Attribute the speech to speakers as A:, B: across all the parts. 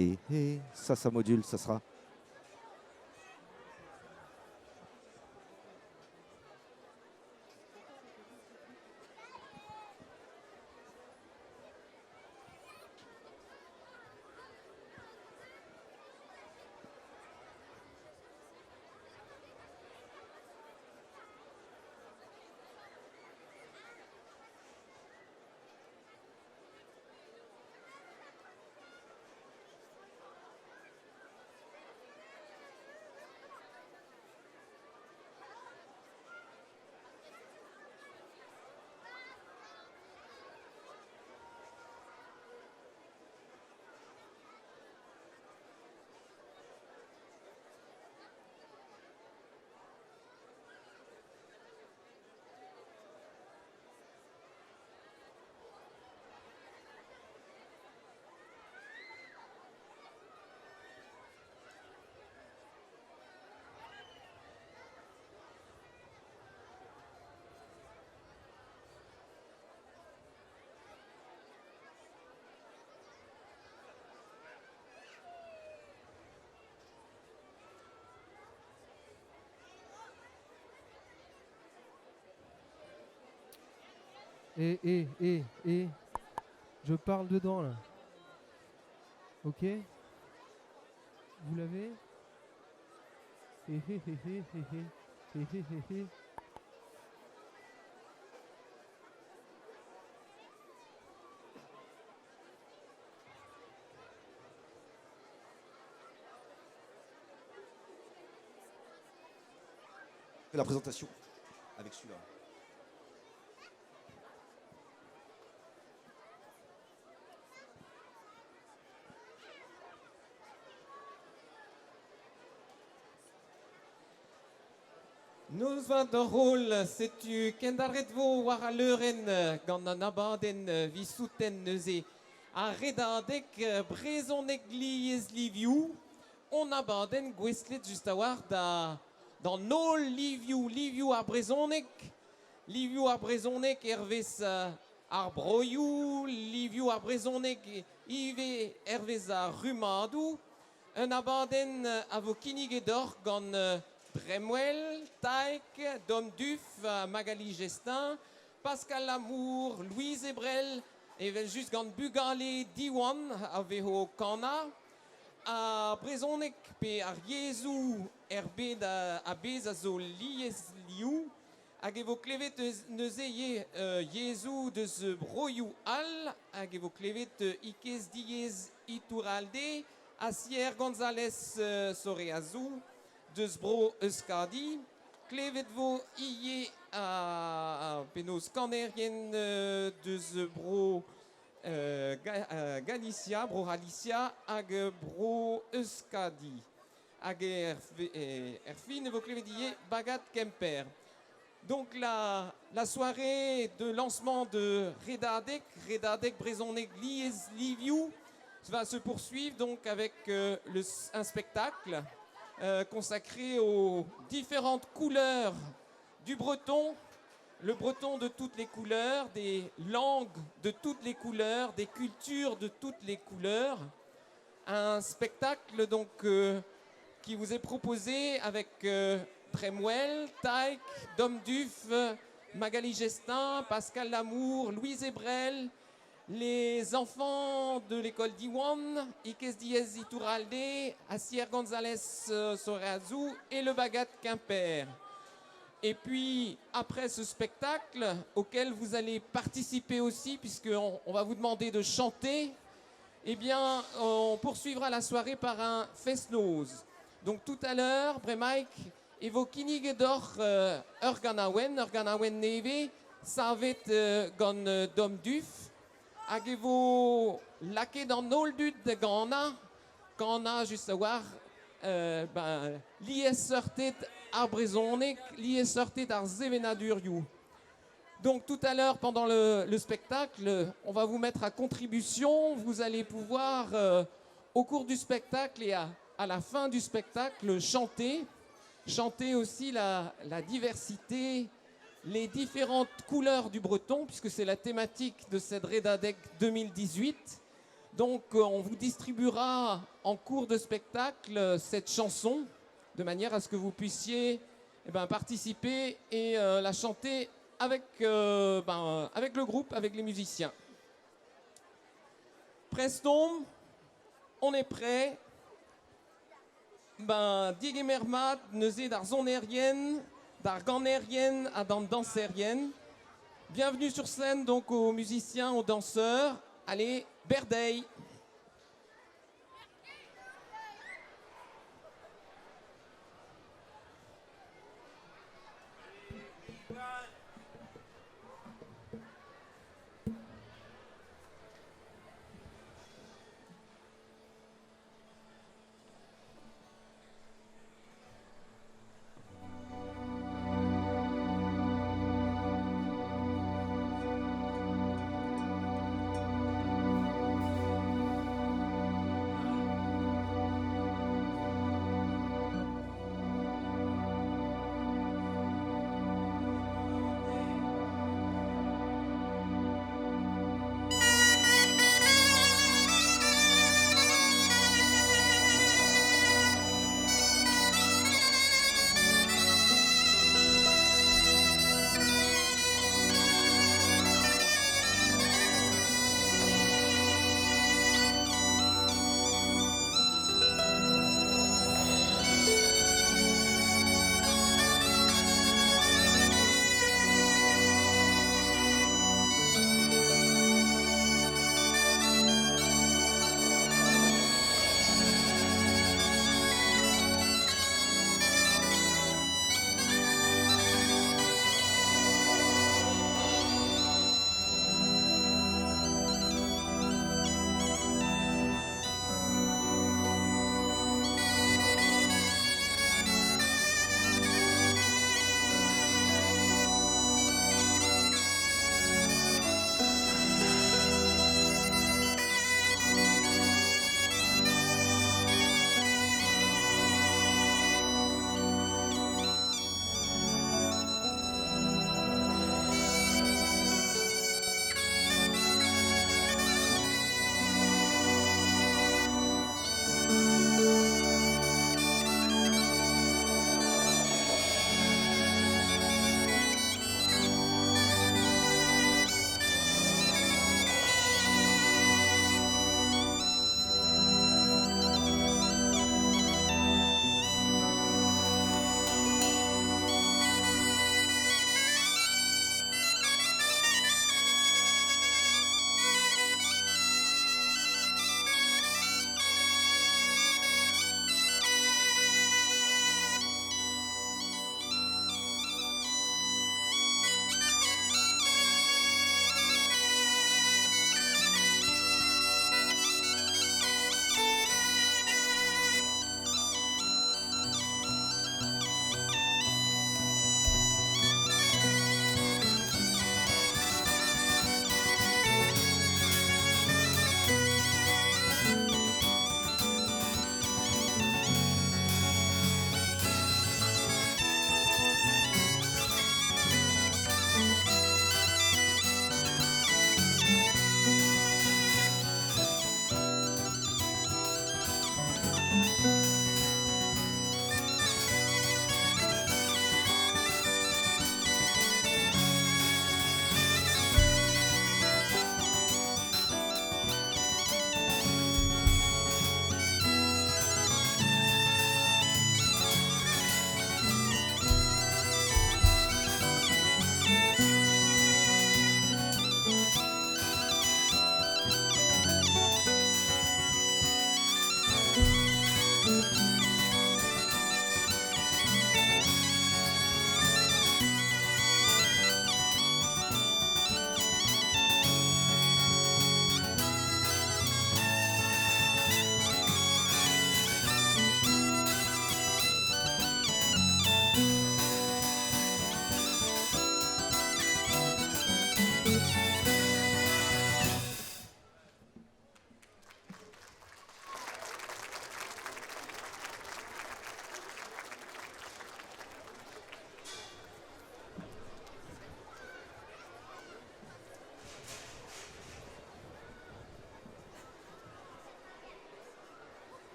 A: et ça module, ça sera.
B: Je parle dedans là. Ok. Vous l'avez.
A: La présentation avec celui-là.
C: Nous van de rôle, c'est-tu kendaredvo war a leuren gant an abaden visouten neuze a redadek brezonek liez liviou on abaden gweslet just a war da nol liviou ar brezonek hervez ar broioù, liviou ar brezonek ive hervez ar rumadou un abaden a vo kinigedor gant Dremwell, Taïk, Dom Duf, Magali Gestin, Pascal Lamour, Louise Ebrel, et juste gant Bugale Diwan, aveho Kana, a Brezonek pe ar Yezou erbed a bez a zo liez liou, hag evo klevet neuze Yezou deus broioù al, hag evo klevet ikez diez ituralde, a Sier González Soreazou, deus bro euskadi, klevet vo ie a penaos kanerien deus bro Galicia, bro Galicia, hag bro euskadi. Hag fin vo klevet ie bagat Kemper. Donc la soirée de lancement de Redadek Brezonek liez liviou va se poursuivre donc avec un spectacle consacré aux différentes couleurs du breton, le breton de toutes les couleurs, des langues de toutes les couleurs, des cultures de toutes les couleurs. Un spectacle donc qui vous est proposé avec Dremwell, Taïk, Dom Duf, Magali Gestin, Pascal Lamour, Louise Ebrel, les enfants de l'école d'Iwan, Ikez Diez Iturralde, Asier González Soreazou et le Bagat Quimper. Et puis, après ce spectacle, auquel vous allez participer aussi, puisqu'on va vous demander de chanter, eh bien, on poursuivra la soirée par un fest-noz. Donc tout à l'heure, Bremaik, evo kinigedor Urganawen neve, savet gant Dom Duf, hag evo lake d'an noldud de gana just a war liez sortet ar brezonek, liez sortet ar zevenadurioù. Donc tout à l'heure, pendant le spectacle, on va vous mettre à contribution. Vous allez pouvoir, au cours du spectacle et à la fin du spectacle, chanter aussi la diversité, les différentes couleurs du breton, puisque c'est la thématique de cette Redadec 2018. Donc on vous distribuera en cours de spectacle cette chanson de manière à ce que vous puissiez participer et la chanter avec le groupe, avec les musiciens. Preston, on est prêt. Die Mermat, neuze dar zonerien, dar ganerien à dan danserien. Bienvenue sur scène donc aux musiciens, aux danseurs. Allez, Berdei.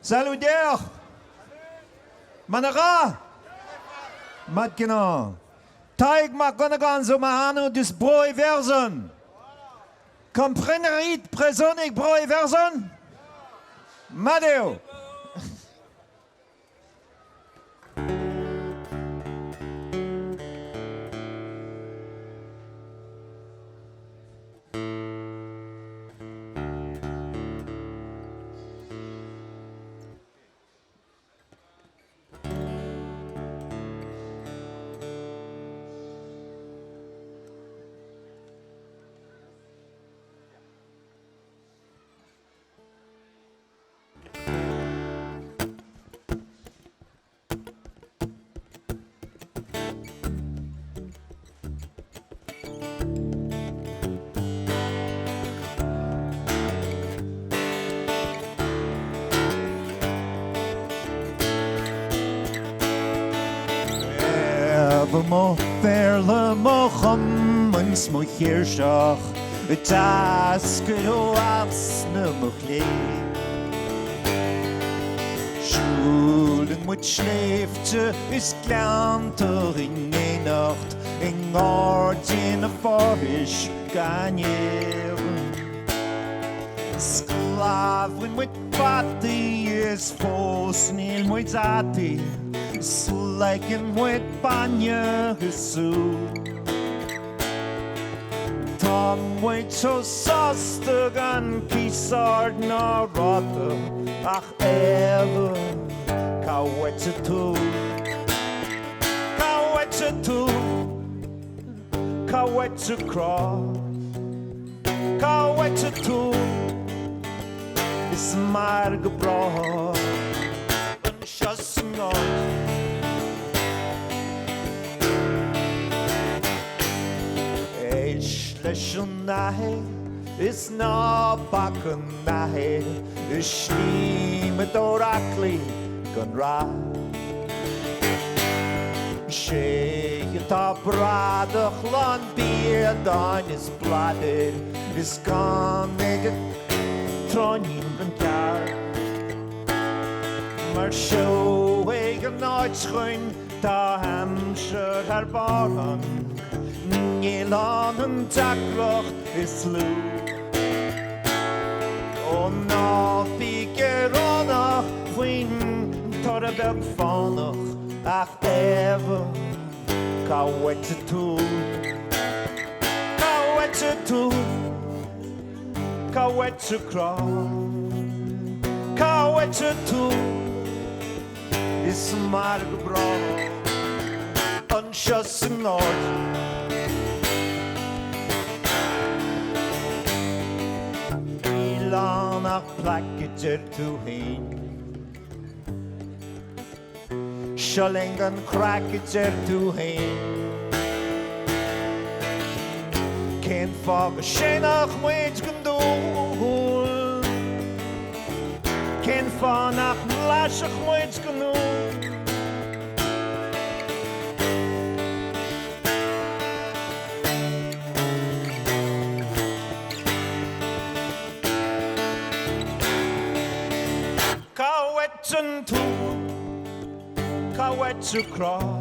D: Salut der! Manara! Matgena! Taig ma gonagan zo ma ano dus broi versen! Comprenerit presonig broi versen? Madeo! Mo verle mo chomens mo hirschach Tasken asne mo klee Schulden moet schleefte is klanter in een nacht In ord in a forhish ganjeren Sklavren moet patti is fosnil moet zati Slijken met panje gezoet. Dan moet zo zastig en kiesard naar rotten. Ach, even, kauwetje toe. Kauwetje toe. Kauwetje kroos. Kauwetje toe. Is maar gebracht. Een chassengant. Nahe is na bakken nahe is met orakli gan ra She ta bradig lan bier dan is blade is gan meg tronin van jaar Maar show wegen nooit schoon ta hamscher herbaren Nielan een takrocht is lu O na pike ronach Wien torre berg vanach Ach even Kauwetje toe Kauwetje toe Kauwetje kraal Kauwetje toe Is maar gebracht Een chasse noord Nach plakketer toe heen Schalingen krakketer toe heen Geen vage schenach moet genoeg Geen vanach lastig moet genoeg Kauwetje kraal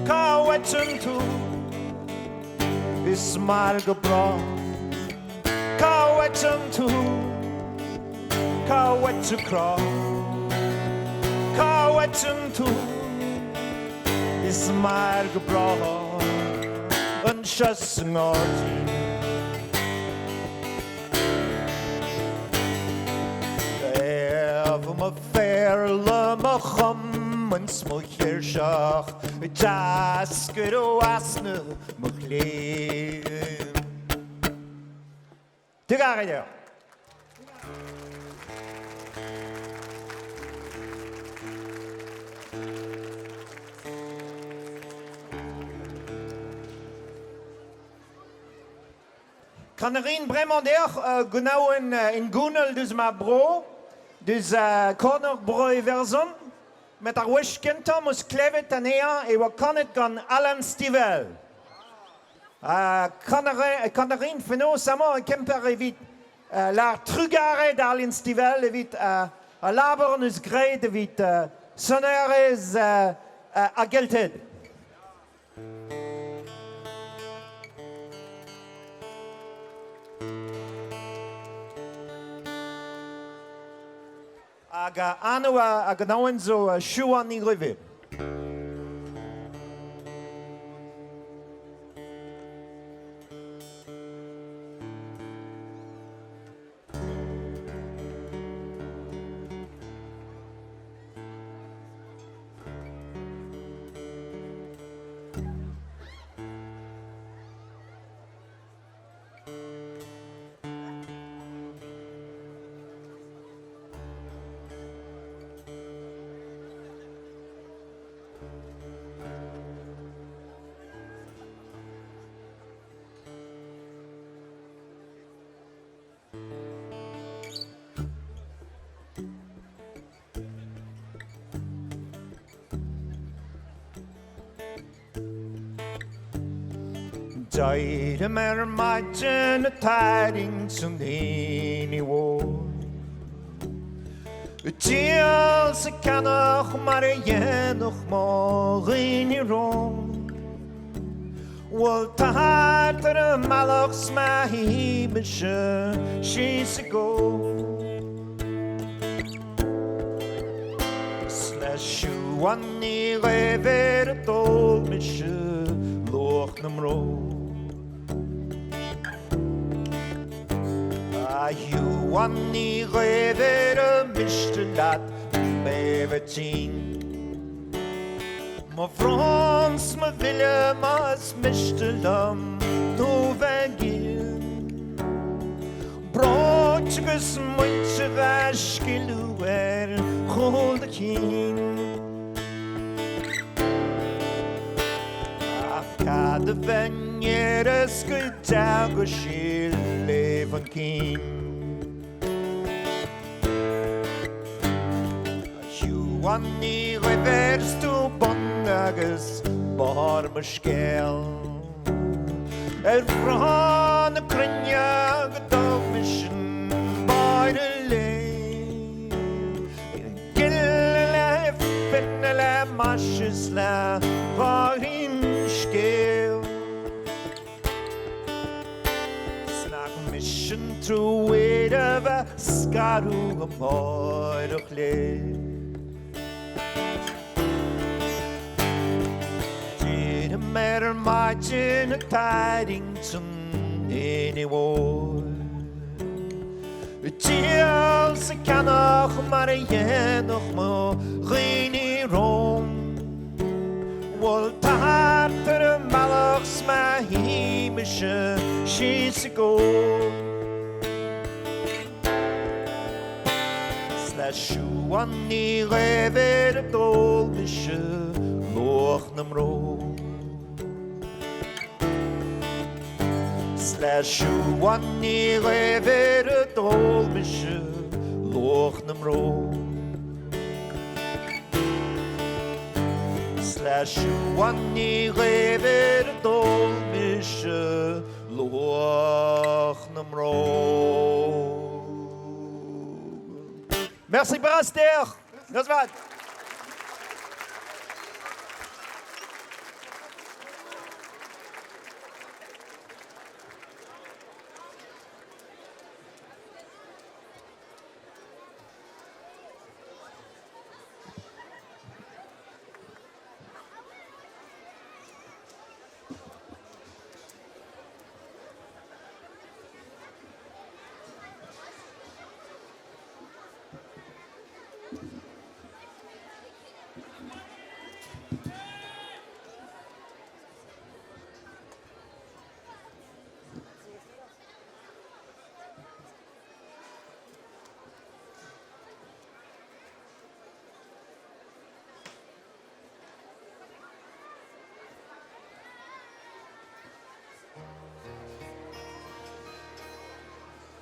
D: Kauwetje toe Is maar gebracht Kauwetje toe Kauwetje kraal Kauwetje toe Is maar gebracht Een chassengordje Even me verle me chomens mo hirschach Tasken o asne mo klee Te garder Kan een Bremander genau in Gunel dus ma bro dus corner broi version met haar wish kenta mus klevet anea e wat kan het gan Alan Stivell kan een feno samo kemper evit la trugare d'Alan Stivell evit a laber eus greide vit sonerez a gelted. Hag anno a gnaouen zo chou an igreve. Died mer maidjen y taring sy'n hyn I wôl. Y dial sy'n canach mar y yenwch mor yn I rôn. Wel tahad ar y malach sma hi bysio si sy'n go. Slesiw an I lefer y dol bysio loch nam ro. You an I lefer y mistelat mefe ti'n. Ma frans ma vilja mas mistelam do fe gyn. Brotjes mwynse gaskilw chol y cyn. Afgad y fenyer ysgwydag o syl lefan cyn. Wan I revers to bondagus bar mysgel. Fran y cryniag dog mission by the lane. Gille finnele masjes la var in skel. Snack mission through it of a skaru a boy to play. Mer maidjen y taring sy'n hyn I wôl. Y dial sy'n canach mar y yenwch mo rhain I rôn. Wel tahart ar y malach sma hi mysio si sy'n go. Slesiw an I lefer y dol mysio loch nam ro. Slesiw an I lefer y dol mysio loch nam ro. Slesiw an I lefer y dol mysio loch nam ro. Merci Braster. Das war's.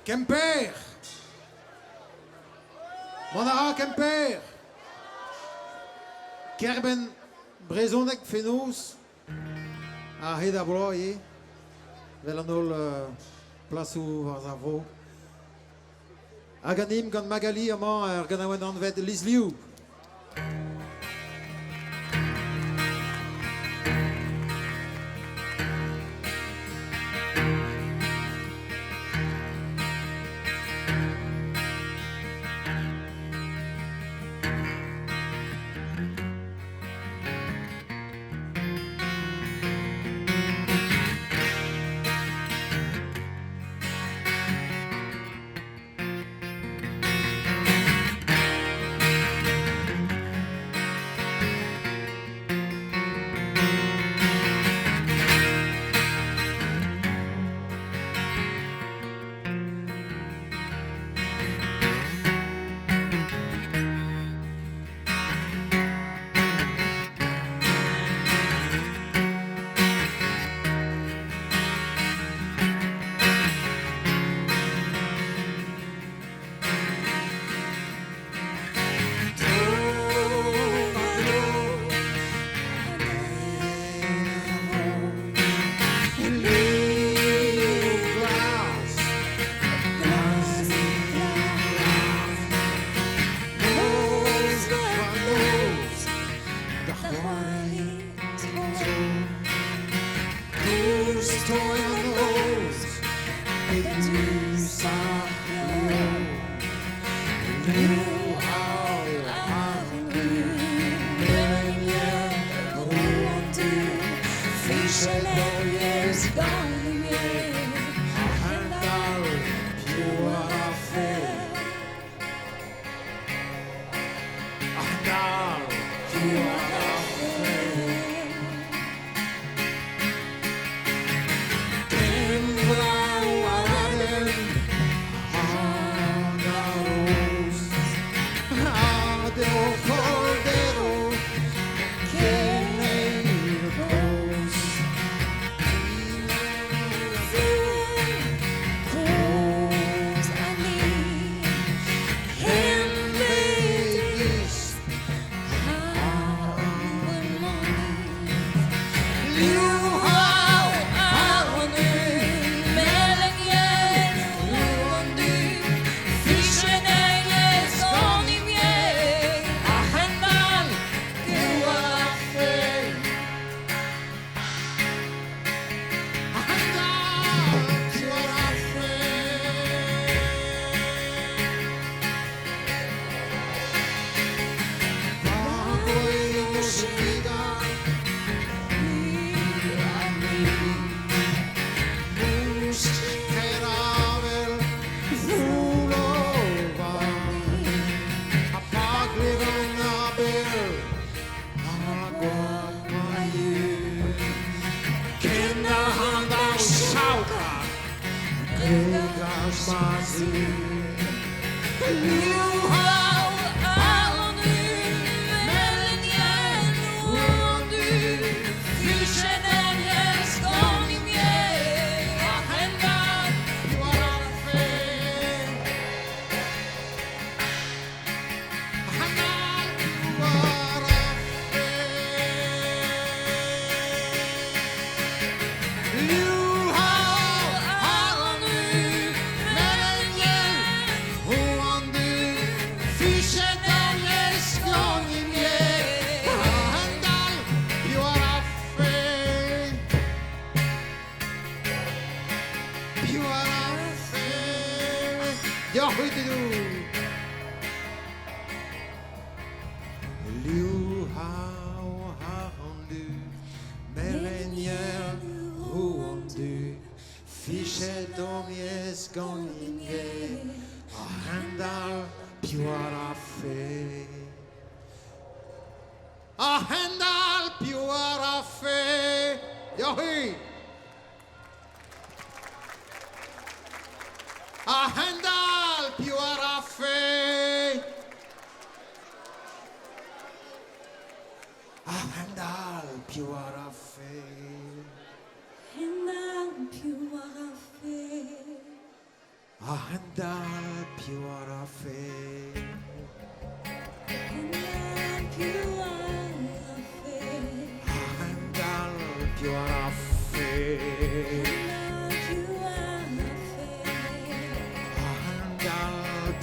E: Kemper! Monara Kemper! Kerben Brezonek Fenous a hed a bro ye vel an ol plasou war a vo Aganim gant Magali amañ gant aouen anvet Liz Liu.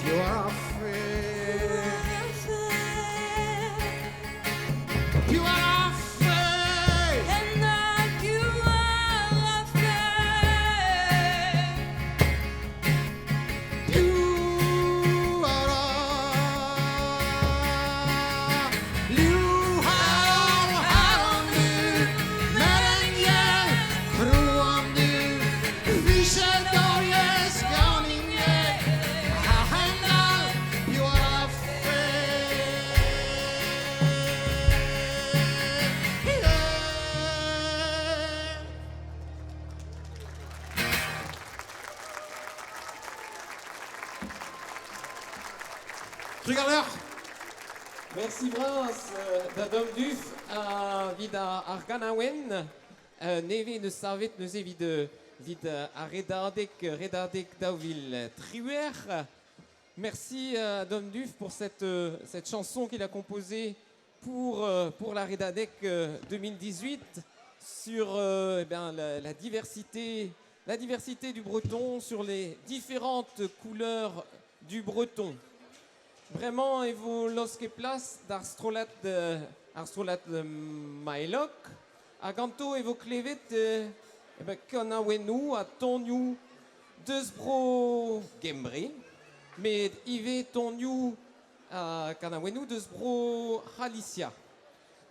E: Più Zugaler.
C: Merci Bras, d'Adam Duf, vid ar ganawen, neve ne savet neus vid a redardek daouvil triwer. Merci Adam Duf pour cette chanson qu'il a composée pour la Redadec 2018 sur la diversité du breton, sur les différentes couleurs du breton. Vraiment, il vaut lorsque place d'Arstrolat Maelok, à Ganto et vos clévet, qu'on a wenou à Toniou Deusbro Gembre, mais Yves Toniou à Kanawenu Deusbro Halicia.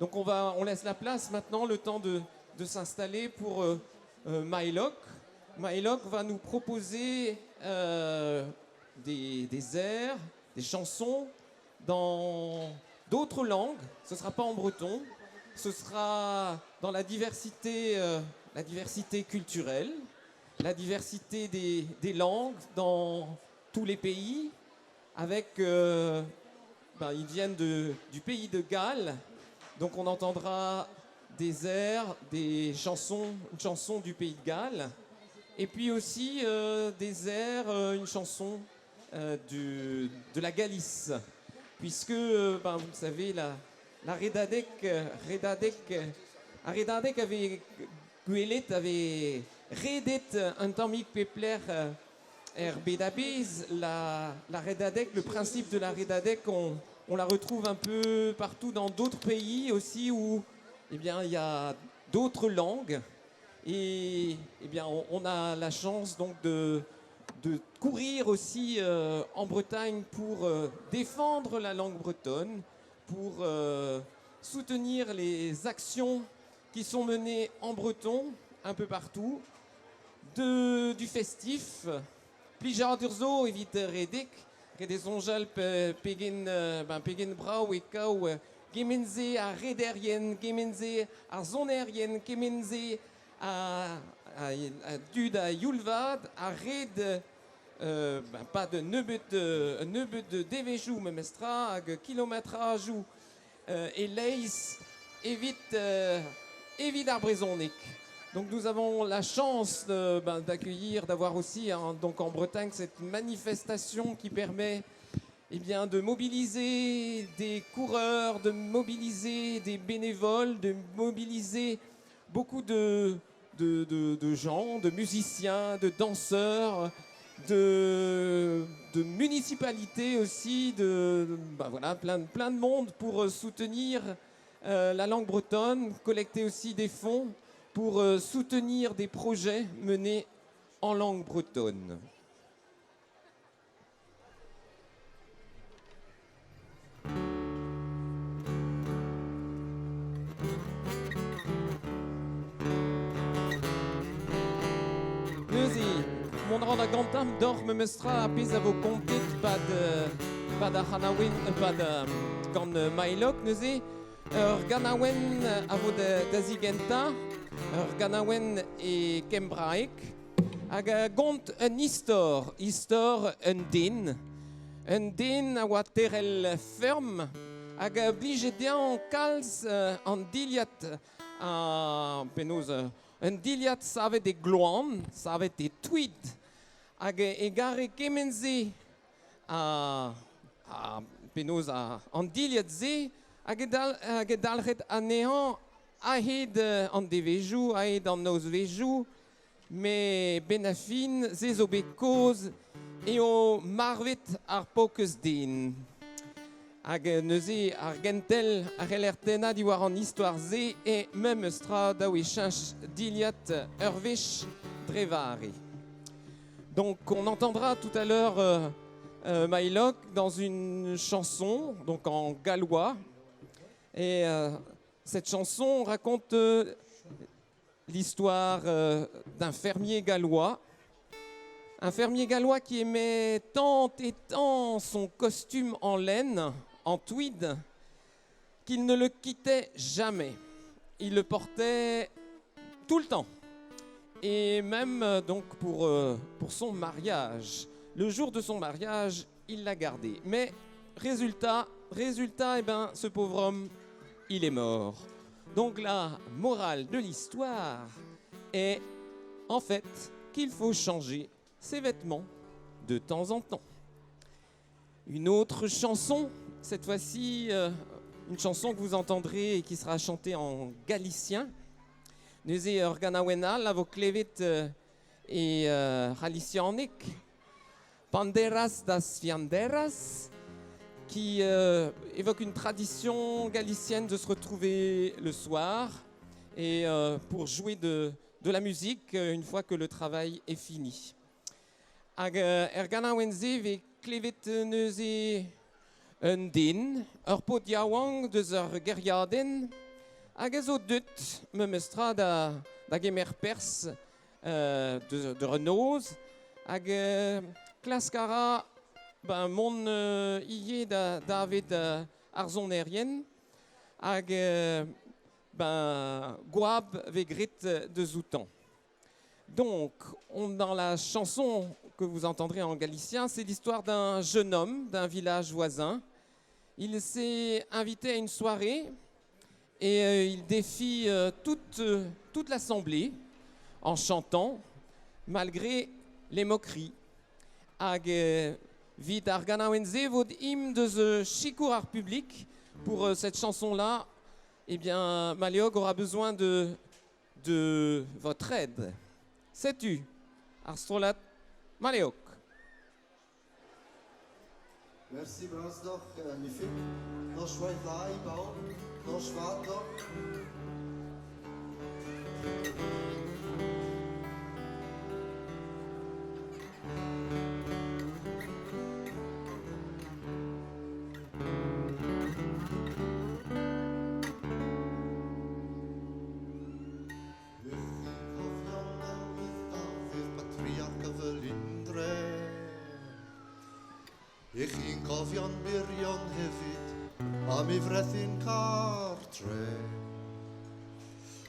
C: Donc on laisse la place maintenant, le temps de s'installer pour Maelok. Maelok va nous proposer des airs, des chansons dans d'autres langues. Ce ne sera pas en breton, ce sera dans la diversité culturelle, la diversité des langues dans tous les pays. Avec, ils viennent du pays de Galles, donc on entendra des airs, une chanson du pays de Galles, et puis aussi des airs, une chanson de la Galice, puisque, vous le savez, la Redadec avait redet un tamik pepler Bedabez, la Redadec, le principe de la Redadec, on la retrouve un peu partout dans d'autres pays aussi où il y a d'autres langues. Et on a la chance donc de courir aussi en Bretagne pour défendre la langue bretonne, pour soutenir les actions qui sont menées en breton un peu partout, du festif. Plijar d'urzo evit redek, des onjal pegen brau et kau gemenze a rederien, gemenze a zonerien, gemenze a dud a yulvad, a red pas de nebeut de devejou memestra, hag kilométrajou et leis evit ar brezonek. Donc nous avons la chance d'accueillir, d'avoir aussi donc en Bretagne cette manifestation qui permet de mobiliser des coureurs, de mobiliser des bénévoles, de mobiliser beaucoup de gens, de musiciens, de danseurs, de municipalités aussi, plein de monde pour soutenir la langue bretonne, collecter aussi des fonds pour soutenir des projets menés en langue bretonne. Mon rang à Gantam d'or me mestra à pis à vos comptes pas de Hanawen, pas de Gan Maelok, neuze, Ganawen à vos d'Azigenta, Ganawen et Kembraek, à Gont un histor un din à Waterel ferme, à obligé en cals en diliat à Penose. Un diliat ça avait des gloans, ça avait des tweets. Hag egare kemenze a penosa an diliat ze hag dalret anean ahed an devejou, ahed an noz vejou, me benafin ze zo bet koz eo marvet ar pokez din. Hag neuze ar gentel ar elertena di war an histoire ze e mem eustra daou e chinch diliat urvech drevare. Donc on entendra tout à l'heure Maelok dans une chanson, donc en gallois. Et cette chanson raconte l'histoire d'un fermier gallois. Un fermier gallois qui aimait tant et tant son costume en laine, en tweed, qu'il ne le quittait jamais. Il le portait tout le temps. Et même donc pour son mariage. Le jour de son mariage, il l'a gardé. Mais résultat, eh ben, ce pauvre homme, il est mort. Donc la morale de l'histoire est en fait qu'il faut changer ses vêtements de temps en temps. Une autre chanson, cette fois-ci une chanson que vous entendrez et qui sera chantée en galicien. Neuze organawena lavoklevit et halicionic Panderas das Fianderas, qui évoque une tradition galicienne de se retrouver le soir et pour jouer de la musique une fois que le travail est fini. Hag erganawenze ve klevet neuze un din, po diawang deus ur geriaden, hag ezo dut me mestra da gemer pers de Renoz, hag klaskara ben mon ie David arzonerien, hag ben goab ve grit de zoutan. Donc, dans la chanson que vous entendrez en galicien, c'est l'histoire d'un jeune homme d'un village voisin. Il s'est invité à une soirée et il défie toute l'assemblée en chantant, malgré les moqueries. Hag vid ar ganaouense vod im deus chikour ar public. Pour cette chanson-là, eh bien, Maleog aura besoin de votre aide. Sais-tu, Arstrolat Maleog.
F: Merci Bransdorf, mi fit no schweif lai bau, no schwartor. Ich chi'n cofio'n mirion hefyd am I frethu'n cartre.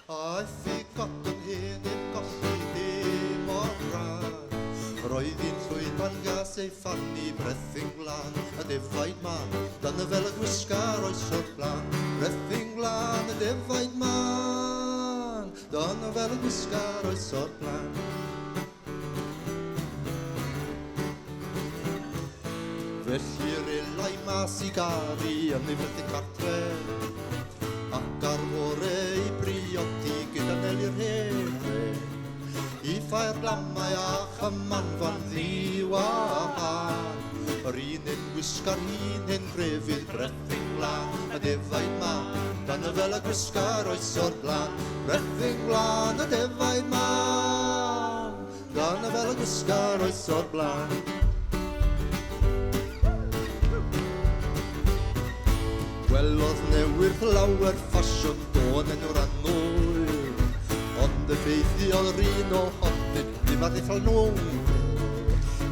F: A effi cotton hen i'n golli dim o'r bran. Roedd hi'n llwydban gas ei ffannu brethu'n glan a defaid man dan y fel y gwisgar oes o'r blan. Brethu'n glan a defaid man dan y fel y gwisgar oes o'r blan. Felly'r elai mas I gari yn ei flethu cartre ac ar fore I briodi gyda neli'r hebre I ffair glamau a chymanfan ddiwahan Yr un yn gwisgar hun yn grefydd brethu'n glan a defaid man dan y fel y gwisgar oes o'r blan Brethu'n glan a defaid man dan y fel y gwisgar oes o'r blan Wel oedd newydd llawer ffasiwn don enw'r annwyl Ond y ffeithio'r un ohonynt ddim ar ddeffal nôl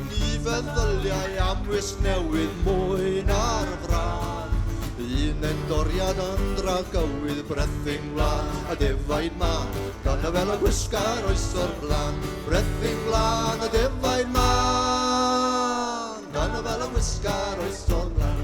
F: Ni feddyliau am wis newydd mwy na'r fran Un yn doriad yn dragywydd brethu'n glan a defaid man Dan y fel y gwisgar oes o'r blan Brethu'n glan a defaid man Dan y fel y gwisgar oes o'r blan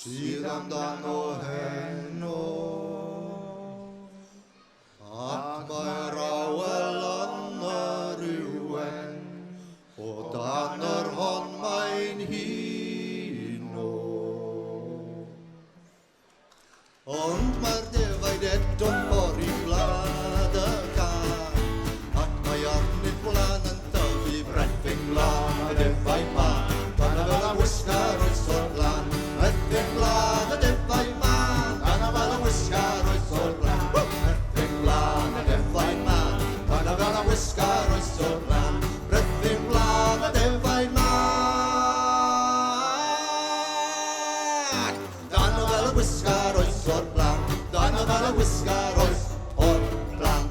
F: Síðan og henno At ma'r awel annar ywen Og dannar hon mein hino Und ma'r defaid edon bor I blada gan At mae arnyd blan yn dyfu brethyn blan A defaid man Dyna fel a wisgar oes o'r blan Brethyn blan a defaid man Dyna fel a wisgar oes o'r blan Brethyn blan a defaid man Dyna fel a wisgar oes o'r blan Brethyn blan a defaid man Dyna fel a wisgar oes o'r blan Dyna fel a wisgar oes o'r blan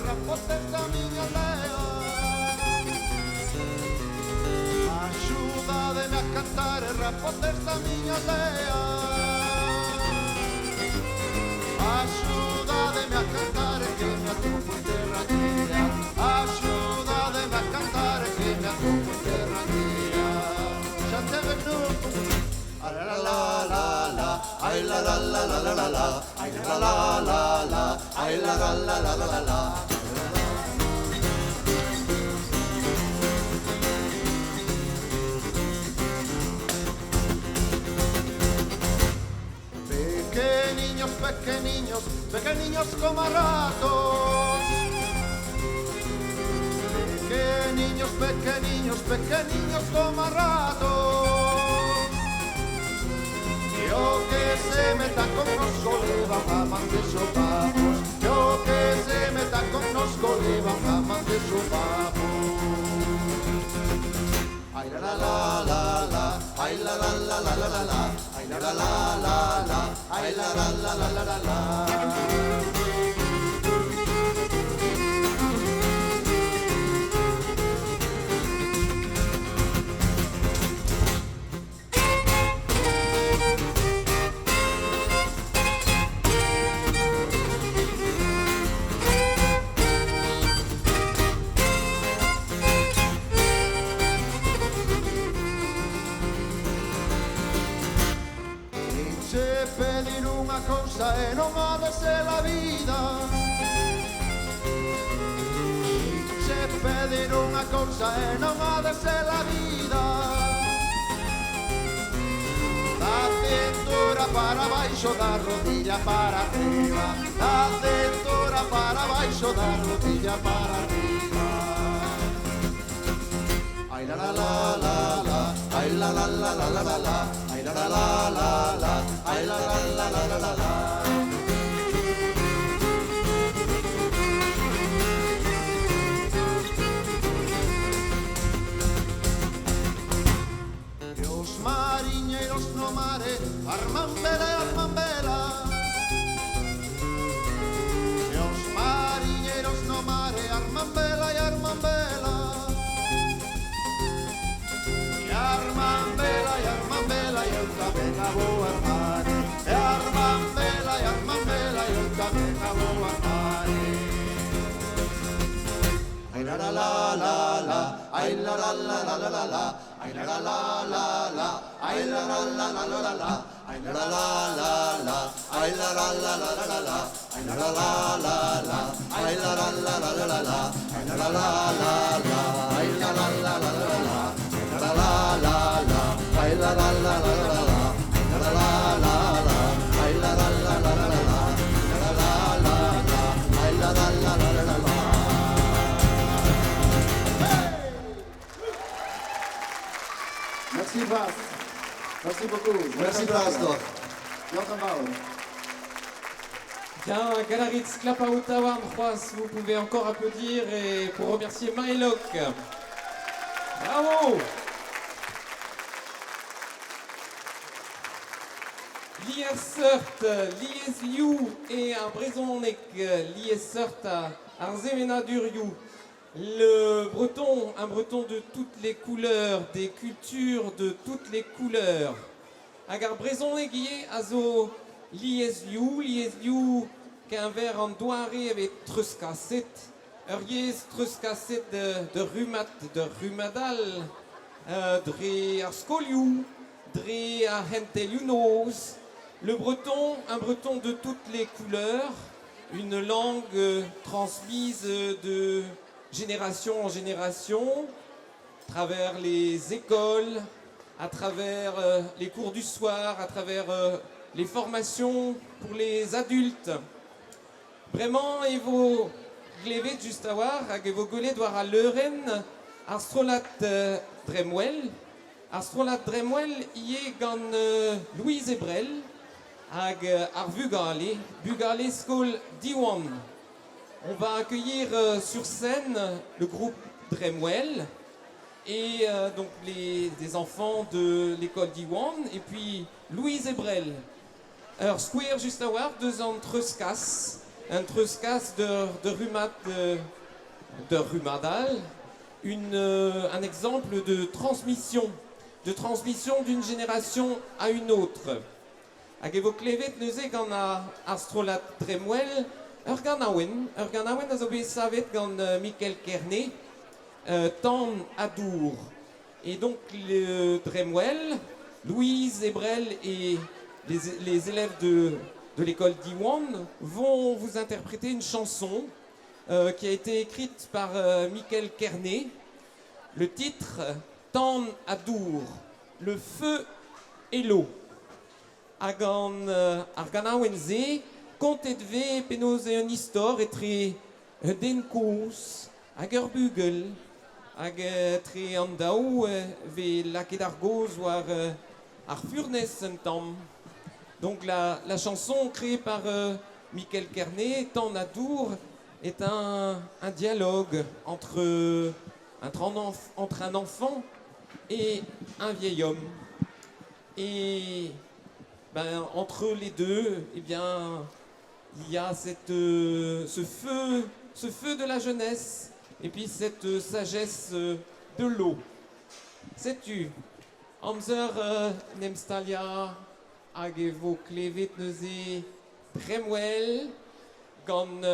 G: rapportesta miña aldea. Axúdademe a cantar e rapportesta miña aldea. Axúdademe a cantar e que me atopo en terra mía. Axúdademe a cantar e que me atopo en terra mía. Xa te venu. La la la la la, ay la la la la la la la, ay la la la la, ay la la la la la la. Pequeños, pequeños, pequeños como ratos. Pequeños, pequeños, pequeños como ratos. Yo que se meta con nosco le van a mandar sopapos. Yo que se meta con nosco le van a mandar sopapos. Ay la la la la la, ay la la la la la la la, ay la la la la la, ay la la la la la la la. Pedir unha cousa e non ha de ser a vida. Se pedir unha cousa e non ha de ser a vida. Da cintura para baixo, da rodilla para arriba. Da cintura para baixo, da rodilla para arriba. Ay la la la la la, ay la la la la la la la, ay la la la la la, ay la la la la la la la. E os mariñeiros no mare arman vela e arman vela. E os mariñeiros no mare arman vela e arman vela. Arman vela e arman vela e eu tamén a vou armar. E arman vela e arman vela e eu tamén a vou armar. Ai la la la la la, ai la la la la la la la, ai la la la la la, ai la la la la la la la, ai la la la la la, ai la la la la la la la, ai la la la la la, ai la la la la la la la, ai la la la la la, ai la la la la la la la. La la la la, ay la la la la la la la, la la la la, ay la la la la la la la, la la la la, ay la la la la la la la.
E: Merci Bas. Merci beaucoup.
F: Merci Blasdorf.
E: Jochen Bauer.
C: Bien, Galaritz Klapauta Warmchroas, vous pouvez encore applaudir et pour remercier Maëloc. Bravo! Liesert, Liesliu et un Brezonek, Liesert à Arzemena Duriu. Le breton, un breton de toutes les couleurs, des cultures de toutes les couleurs. Agar Brezonek yé azo Liesliu, qu'un verre en doiré avec truskaset. Uriez truskaset de rumadal, dre arskoliu, dre a henteliunos. Le breton, un breton de toutes les couleurs, une langue transmise de génération en génération, à travers les écoles, à travers les cours du soir, à travers les formations pour les adultes. Vraiment, et vos glevet juste à voir, et vos golets doivent à l'euren, astrolat Dremwell. Astrolat Dremwell, y est gan Louise Ebrel, ag ar Bugale School Diwan. On va accueillir sur scène le groupe Dremwell et donc des enfants de l'école Diwan et puis Louise Ebrel. Alors, square juste à voir, 2 ans Truskas un truscas de rumadal, un exemple de transmission d'une génération à une autre. Hag evo klevet neuze gant astrolat dremwell, ur ganaouen a zo bet savet gant Michael Kerney, tan adour. Et donc le dremwell, Louise Ebrel et les élèves de l'école d'Iwan vont vous interpréter une chanson qui a été écrite par Michael Kerney. Le titre, Tan adour, le feu et l'eau. Hag ar ganaouenze, kontet ve penaos un istor etre den koos hag ur bugel hag tre an daou ve laket ar goz war ar furnez un tamm. Donc la chanson créée par Michael Kerney, Tan adour, est un dialogue entre un enfant et un vieil homme. Et entre les deux, eh bien, il y a ce feu de la jeunesse et puis cette sagesse de l'eau. Sais-tu, Amzer Nemstalia hag evo klevet neuze dremwell gant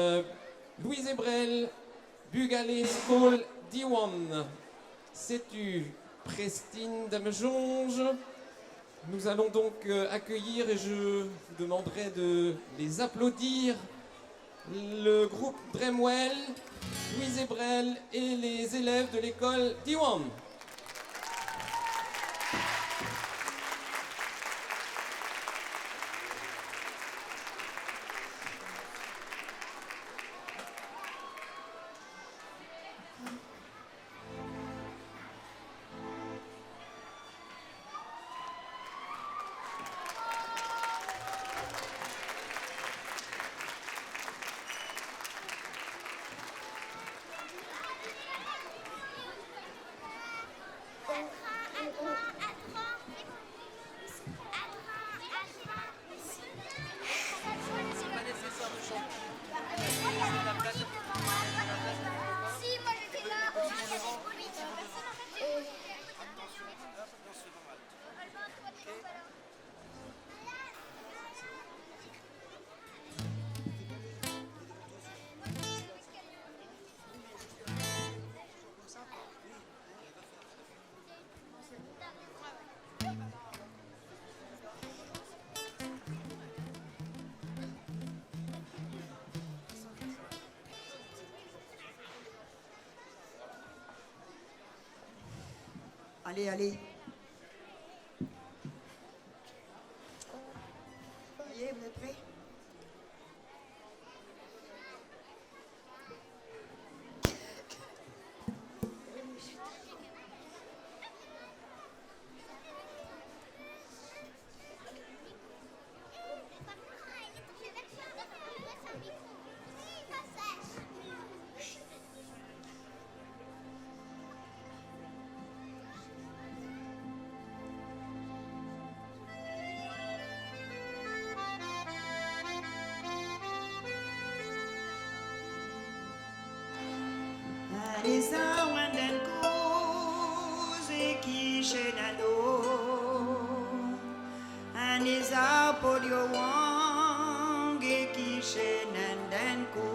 C: Louise Ebrel bugale skol diwan. Sais-tu, Prestine Damejonge. Nous allons donc accueillir, et je vous demanderai de les applaudir, le groupe Dremwell, Louise Ebrel et les élèves de l'école d'Iwan.
H: Allez, allez. Ça y est, vous êtes prêts? Isa wanden kuzi kishenano Anisa podio wange kishenanden ku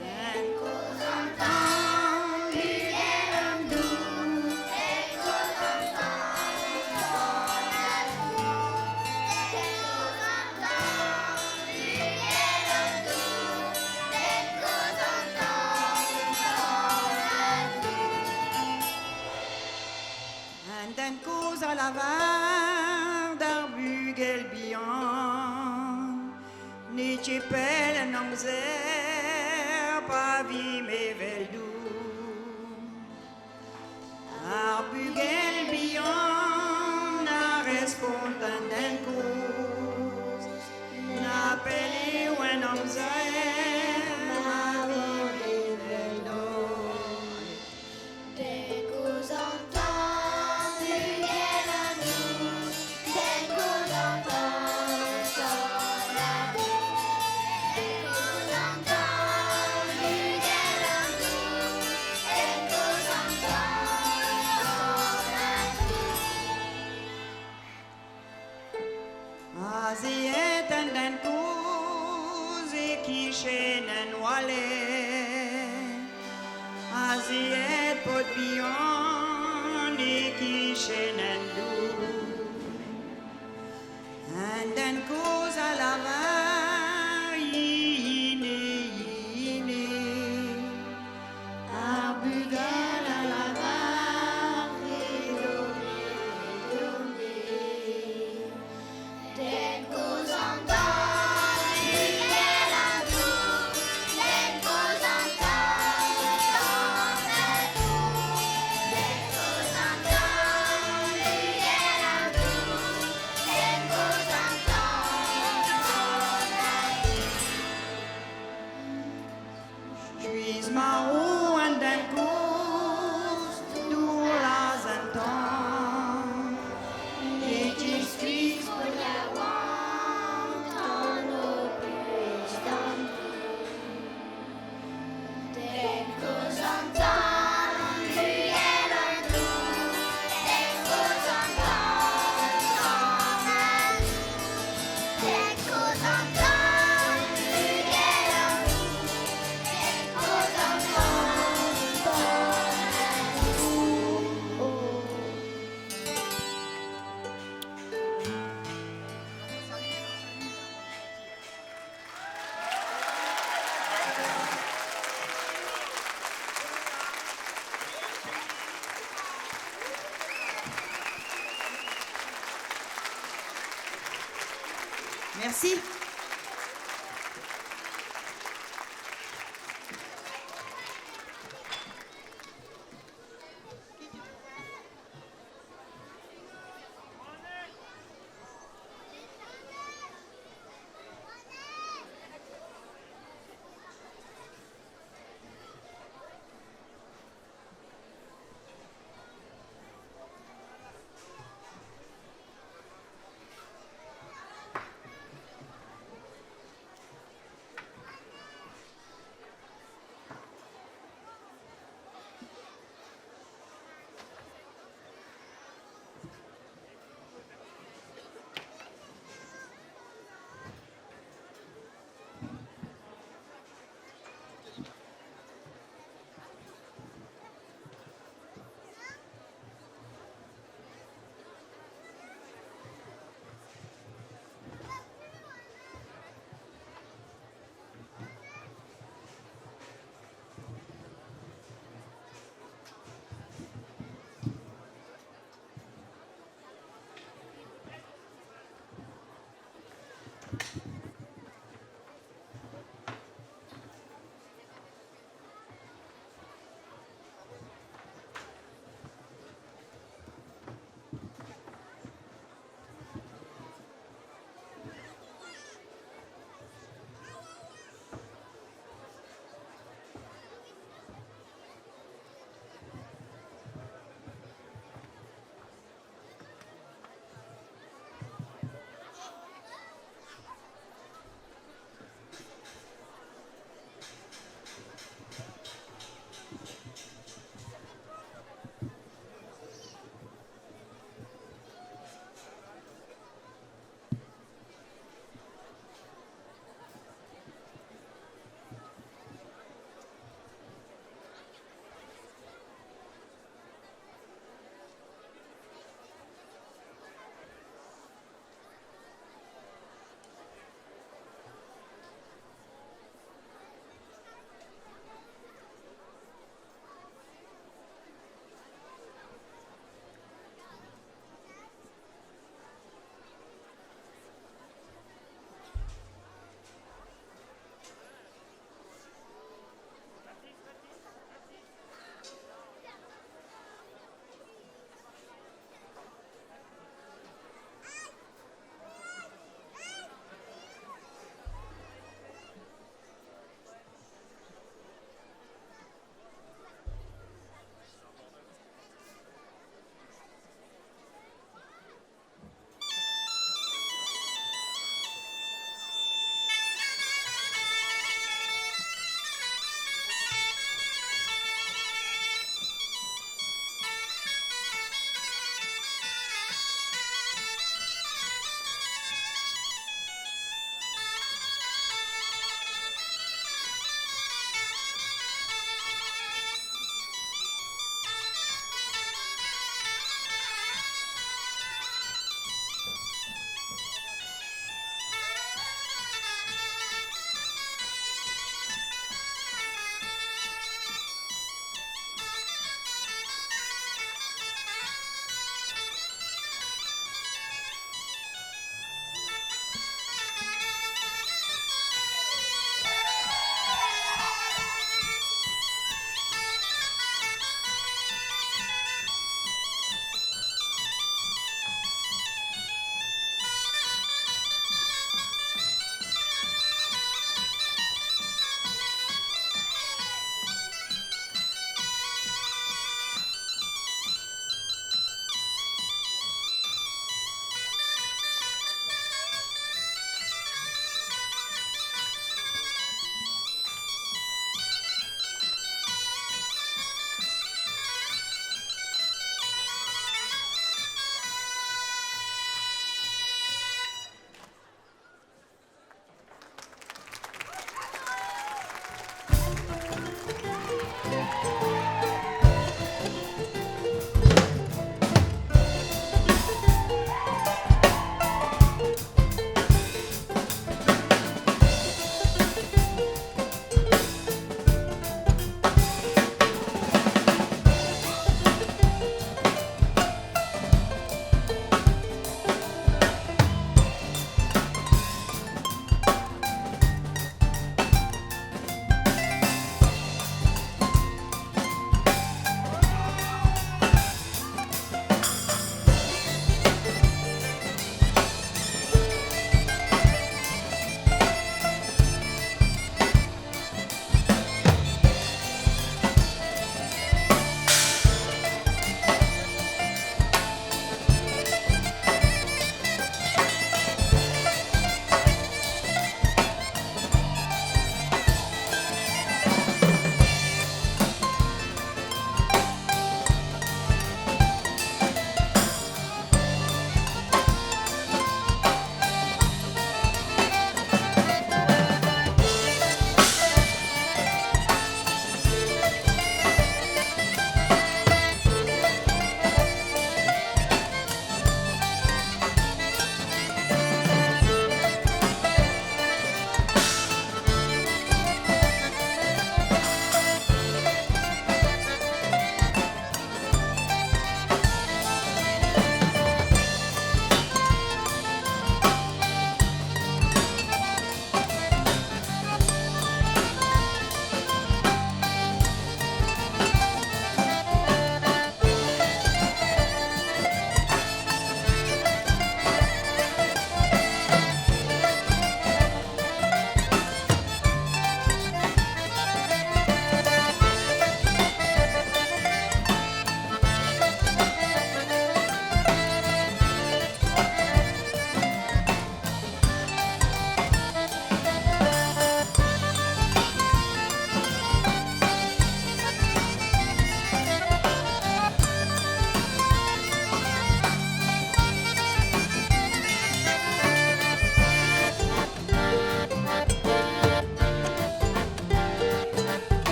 H: Den ku zantan liyeram du Den ku zantan liyeram du Den ku zantan liyeram du Den ku and then goes à la var d'arbugel bian ni chipel namzer pavi me veldu arbugel bian na respondan den goes na peli when namzer pavi me veldu Aziet and then kuzi kishen and wale. Aziet pot beyond kishen and do. And then goes a lava.
I: Merci.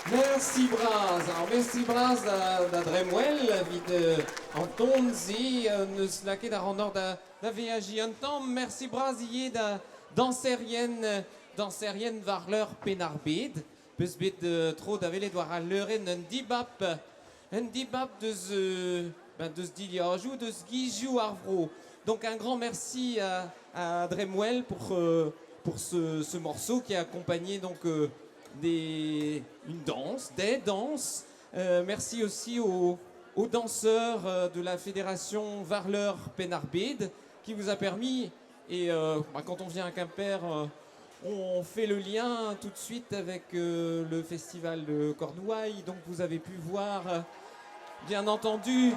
C: Merci Braz. Alors merci Braz da Dremwell, vid Anton zi neus laket ar honor da VAJ un temps. Merci Braz ie da danserien var leur penarbed. Peus bet tro da velet war a leuren un dibap deus diliajou, deus gijou ar vro. Donc un grand merci à Dremwell pour ce morceau qui a accompagné donc des danses. Merci aussi aux danseurs de la fédération Varleur Penarbed qui vous a permis, et quand on vient à Quimper, on fait le lien tout de suite avec le festival de Cornouailles. Donc vous avez pu voir, bien entendu,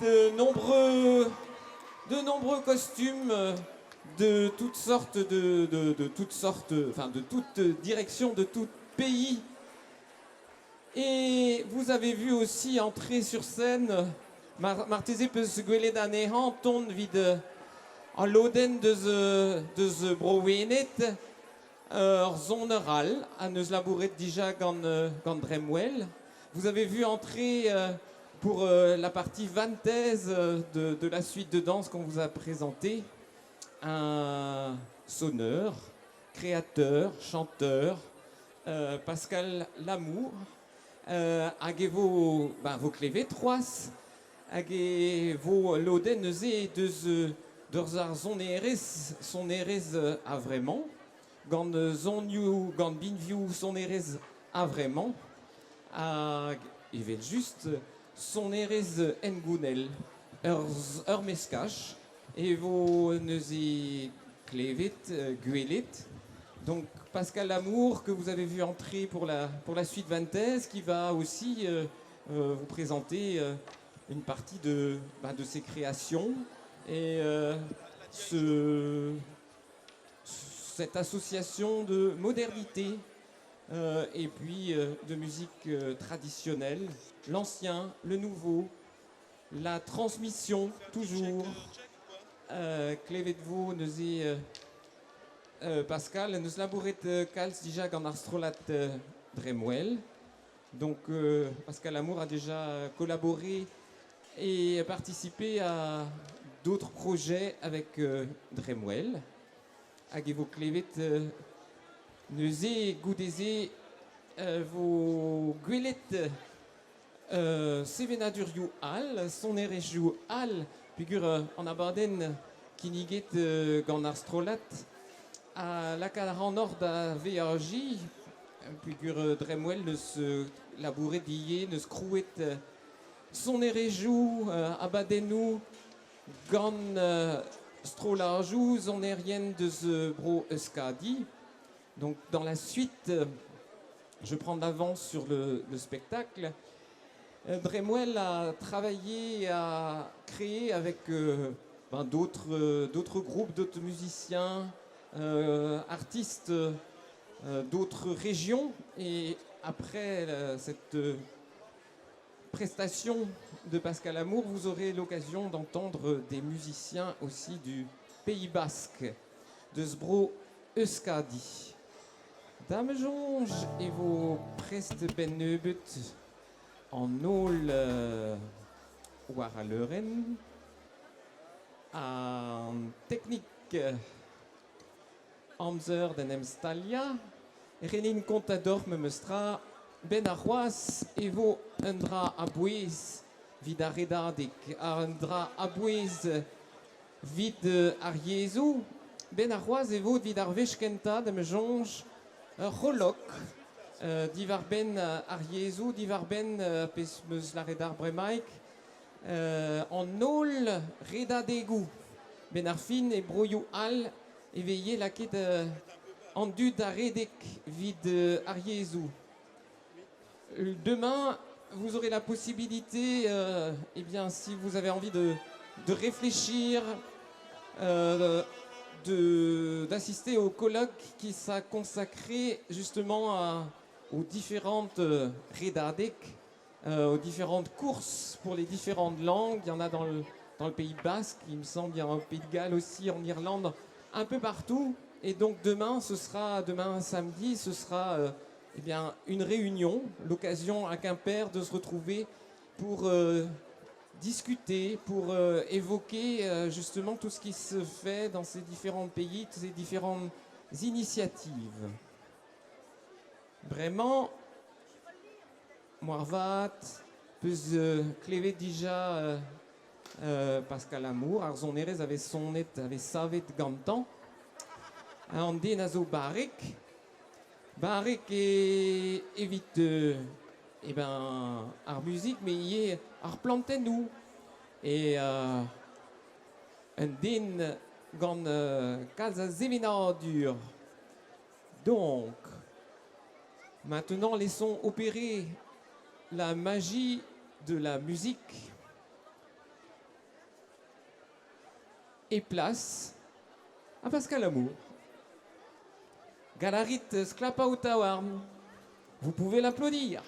C: de nombreux costumes de toutes sortes, de toutes directions, de tout pays. Et vous avez vu aussi entrer sur scène Marteze peus gwelet anehan ton vid en loden de ze browenet zoneral à neus labouret déjà gant Dremwell. Vous avez vu entrer pour la partie vantaise de la suite de danse qu'on vous a présentée un sonneur, créateur, chanteur, Pascal Lamour, hag vo klevet troas, hag vo loden neuze deus ar sonerez a vremont, gant zonioù, gant binvioù sonerez a vremont, hag evel just sonerez engounel ur meskach, et vo neuze klevet, gwelet. Donc Pascal Lamour, que vous avez vu entrer pour la suite vantaise, qui va aussi vous présenter une partie de ses créations et cette association de modernité et puis de musique traditionnelle, l'ancien, le nouveau, la transmission toujours. Klevet vo neuze Pascal, neus labouret kalz déjà gant ar strolat Dremwell. Donc Pascal Lamour a déjà collaboré et participé à d'autres projets avec Dremwell. Hag evo klevet neuze goudeze vo gwelet sevenadurioù all, sonerezioù all, pugur an abadenn kiniget gant ar strolat à la an nord da VAJ, pugur Dremwell neus labouret die, neus krouet sonerezioù abadennoù gant strolajou zonerien deus bro euskadi. Donc dans la suite, je prends d'avance sur le spectacle. Dremwell a travaillé, a créé avec d'autres groupes, d'autres musiciens, artistes d'autres régions. Et après cette prestation de Pascal Lamour, vous aurez l'occasion d'entendre des musiciens aussi du Pays Basque, de Sbro Euskadi. Dame Jonge et vos prest ben neubet en ol war a leuren en technique amzer den emstalia renin contador me mestra ben a c'hoaz evo un dra a bouez vid a redadek un dra a bouez vid ar yezou ben a c'hoaz evo vid ar vechkenta de me jonge rolok divar ben ar yezou, divar ben pez meus la redar bremaik en ol redadegou ben ar fin e broioù all éveillé laket en dud a redek vid ar yezou. Demain, vous aurez la possibilité, eh bien, si vous avez envie de réfléchir, d'assister au colloque qui sera consacré justement aux différentes redadek, aux différentes courses pour les différentes langues. Il y en a dans le Pays Basque, il me semble, il y a en Pays de Galles aussi, en Irlande, un peu partout. Et donc demain samedi, ce sera eh bien, une réunion, l'occasion à Quimper de se retrouver pour discuter, pour évoquer justement tout ce qui se fait dans ces différents pays, toutes ces différentes initiatives. Vraiment, Moarvat, plus clévé déjà Pascal Amour, Arzonerez avait sonnet, avait savet gantan, Andé nazo barek. Barek est évite eh ben art musique mais il est art planté nous et un din gant casa zemina dur. Donc maintenant laissons opérer la magie de la musique et place à Pascal Amour. Galarit Sklapautawarm, vous pouvez l'applaudir.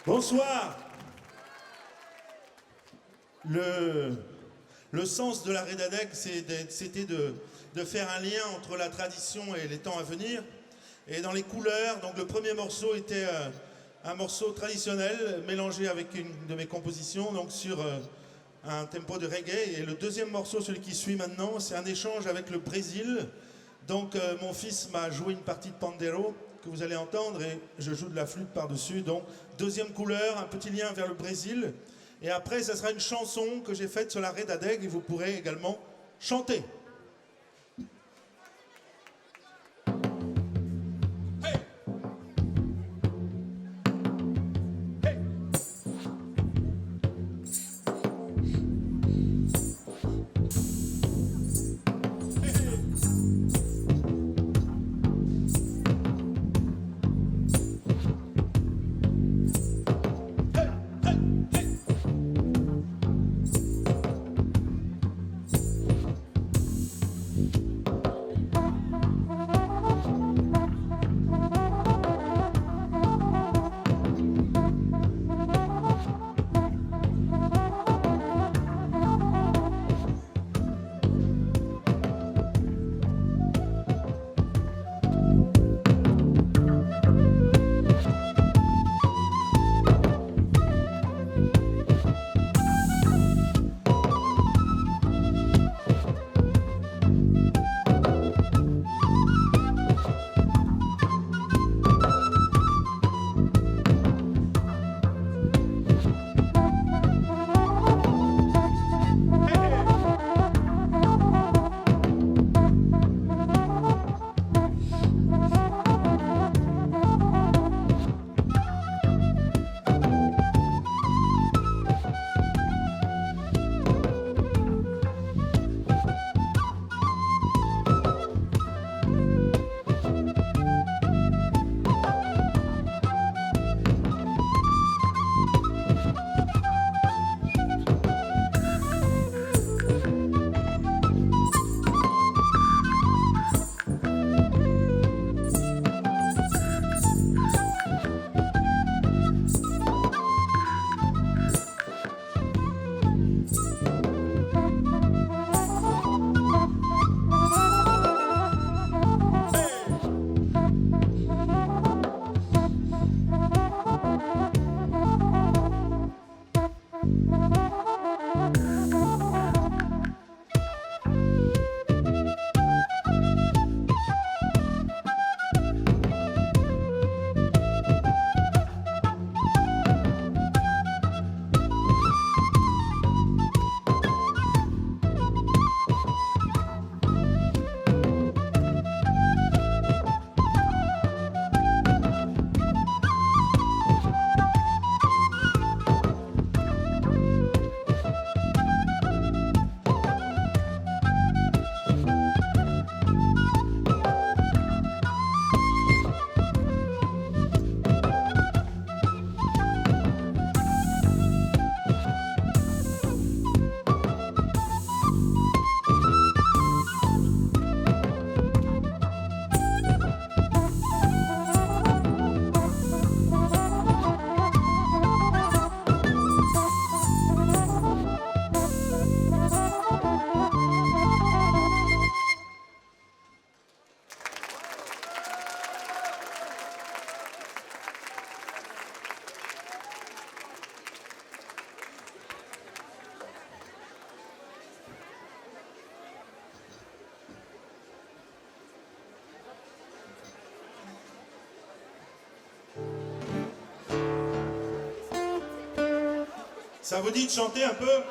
J: Bonsoir. le sens de la Redadeg, c'était de faire un lien entre la tradition et les temps à venir. Et dans les couleurs, donc le premier morceau était un morceau traditionnel mélangé avec une de mes compositions, donc sur un tempo de reggae. Et le deuxième morceau, celui qui suit maintenant, c'est un échange avec le Brésil. Donc mon fils m'a joué une partie de Pandero que vous allez entendre et je joue de la flûte par-dessus. Donc deuxième couleur, un petit lien vers le Brésil. Et après, ça sera une chanson que j'ai faite sur la Redadeg et vous pourrez également chanter. Ça vous dit de chanter un peu ?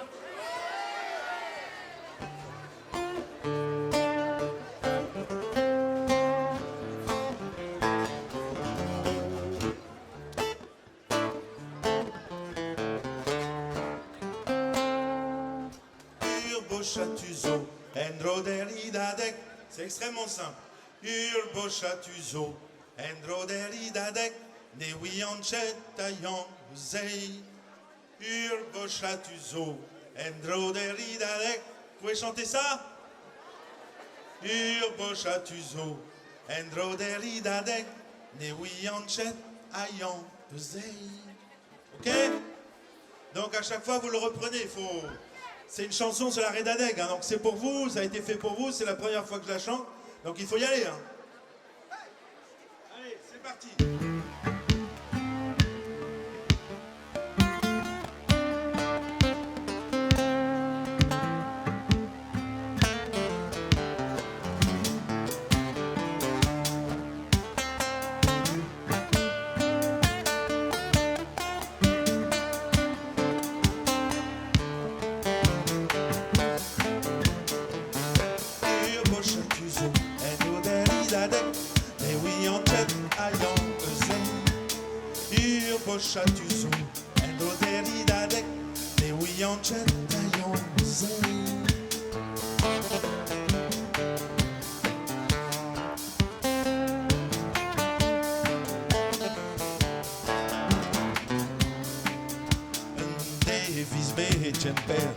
J: Chatuzo, Endro deridadek, c'est extrêmement simple. Urbo chatuzo, Endro deridadek, ne wianchet tayan zei. Urbo chatuzo, Endro deridadek. Vous pouvez chanter ça? Urbo chatuzo, Endro deridadek, ne wianchet tayan zei. Ok? Donc donc à chaque fois vous le reprenez. C'est une chanson sur la Redadeg, hein, donc c'est pour vous, ça a été fait pour vous, c'est la première fois que je la chante, donc il faut y aller. Hein. Allez, c'est parti. Chatuzo, en roderi da dek, ne wiyan chet ayon zay. Davis be chemper,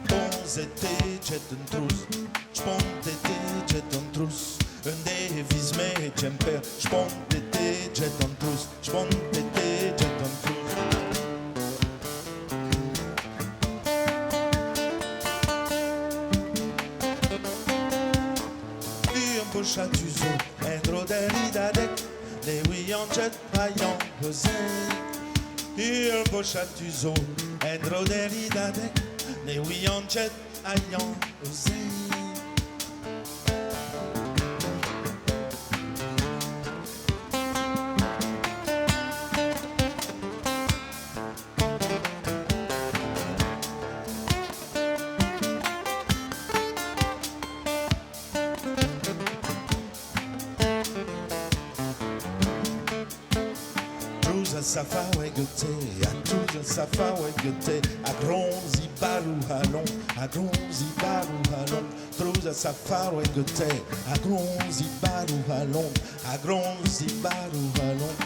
J: ponzete chet un trus, spontete chet un trus. Davis me chemper, spontete chet un trus, spontete. Chatuzo, endro deridadek, ne wiyan chet ayon hozey. Bo chatuzo, endro deridadek, ne wiyan chet ayon hozey. Safa wegete, a tuja safa wegete, a gronzi baru halon, a gronzi baru halon, truza safa wegete, a gronzi baru halon, a gronzi baru halon.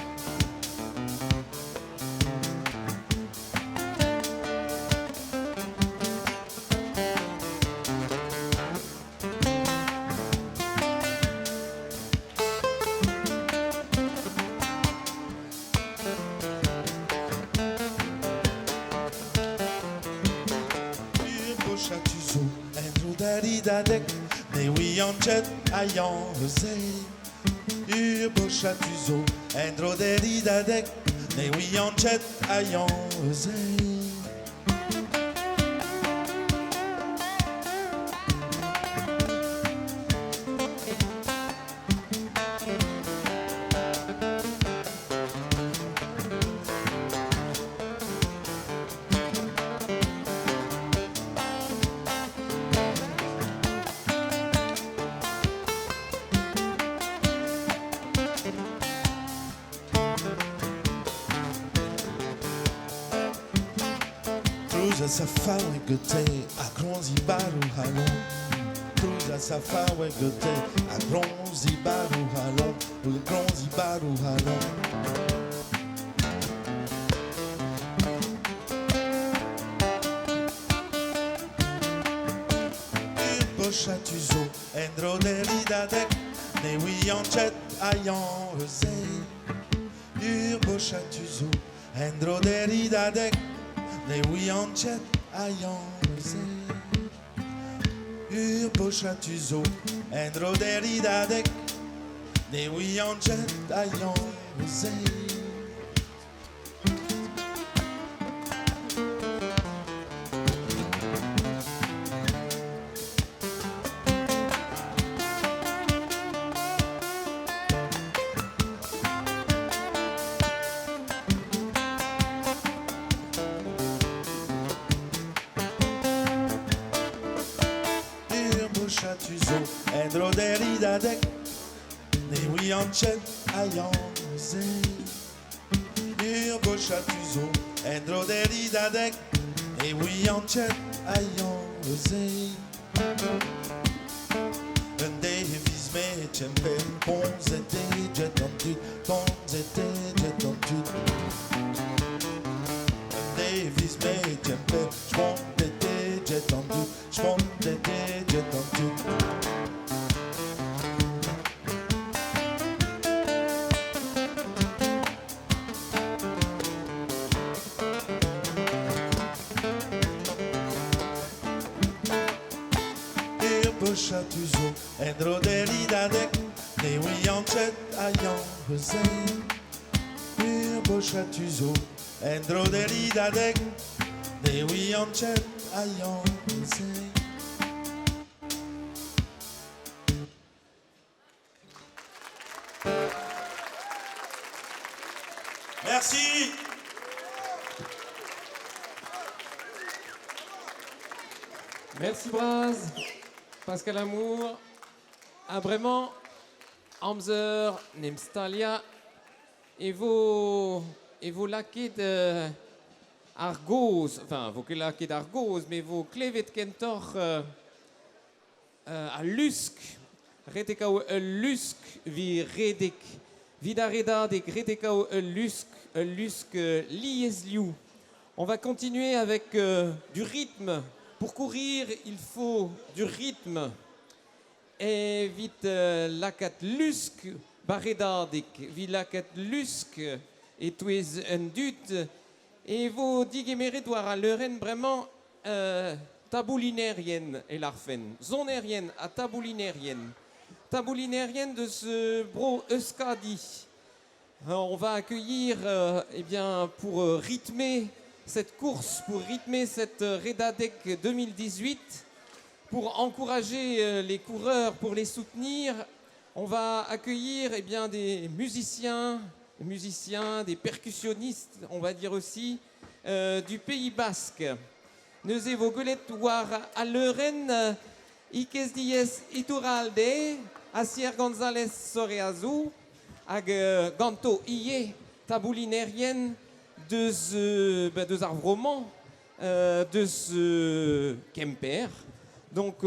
J: Chatuzo, endro deridadek, ne wiyan chet ayon hozey. Bo chatuzo, endro deridadek, ne wiyan chet ayon hozey. Truza safa wegete, a gronzi baru halon. Truza safa wegete, a gronzi baru halon, a gronzi baru halon. Bo chatuzo, endro deridadek, ne wiyan chet ayon hozey. Bo chatuzo, endro deridadek, ne wiyan chet ayon hozey. Bo chatuzo, endro deridadek, ne wiyan chet ayon hozey. Chatuzo, endro deridadek, ne wiyan chet ayon hozey. Bo chatuzo, endro deridadek, ne wiyan chet ayon hozey. Davis me chemper, ponzete jet en tut, ponzete jet en tut. Davis me chemper, spontete jet en tut, spontete jet en tut. bochatuzo, endro delidadek, ne wianchet ayan bezei. Bir bochatuzo, endro delidadek, ne wianchet ayan bezei. Merci.
C: Merci Braz, Pascal Amour, vraiment Hamzer, Nemstalia et vos laquais de Argos, enfin vos laquais d'Argos, mais vos clévet kentor à Lusk, Redekau Lusk, vi Redek, Vidareda de Redekau Lusk Liesliu. On va continuer avec du rythme. Pour courir, il faut du rythme. Et vite lakat lusk, baredadik, vite lakat lusk, et tuez un dut. Et vos digemere doar à l'euren vraiment taboulinérienne et l'arfen. Zonérienne à taboulinérienne. Taboulinérienne de ce bro Euskadi. On va accueillir, eh bien, pour rythmer cette course, pour rythmer cette Redadec 2018, pour encourager les coureurs, pour les soutenir, on va accueillir eh bien, des musiciens, des percussionnistes, on va dire aussi, du Pays Basque. Neuze vogulet war à l'euren, Ikes dies Iturralde, Asier González Soreazou, hag ganto ie taboulinérienne, deux arbres romans, de ce Kemper. Donc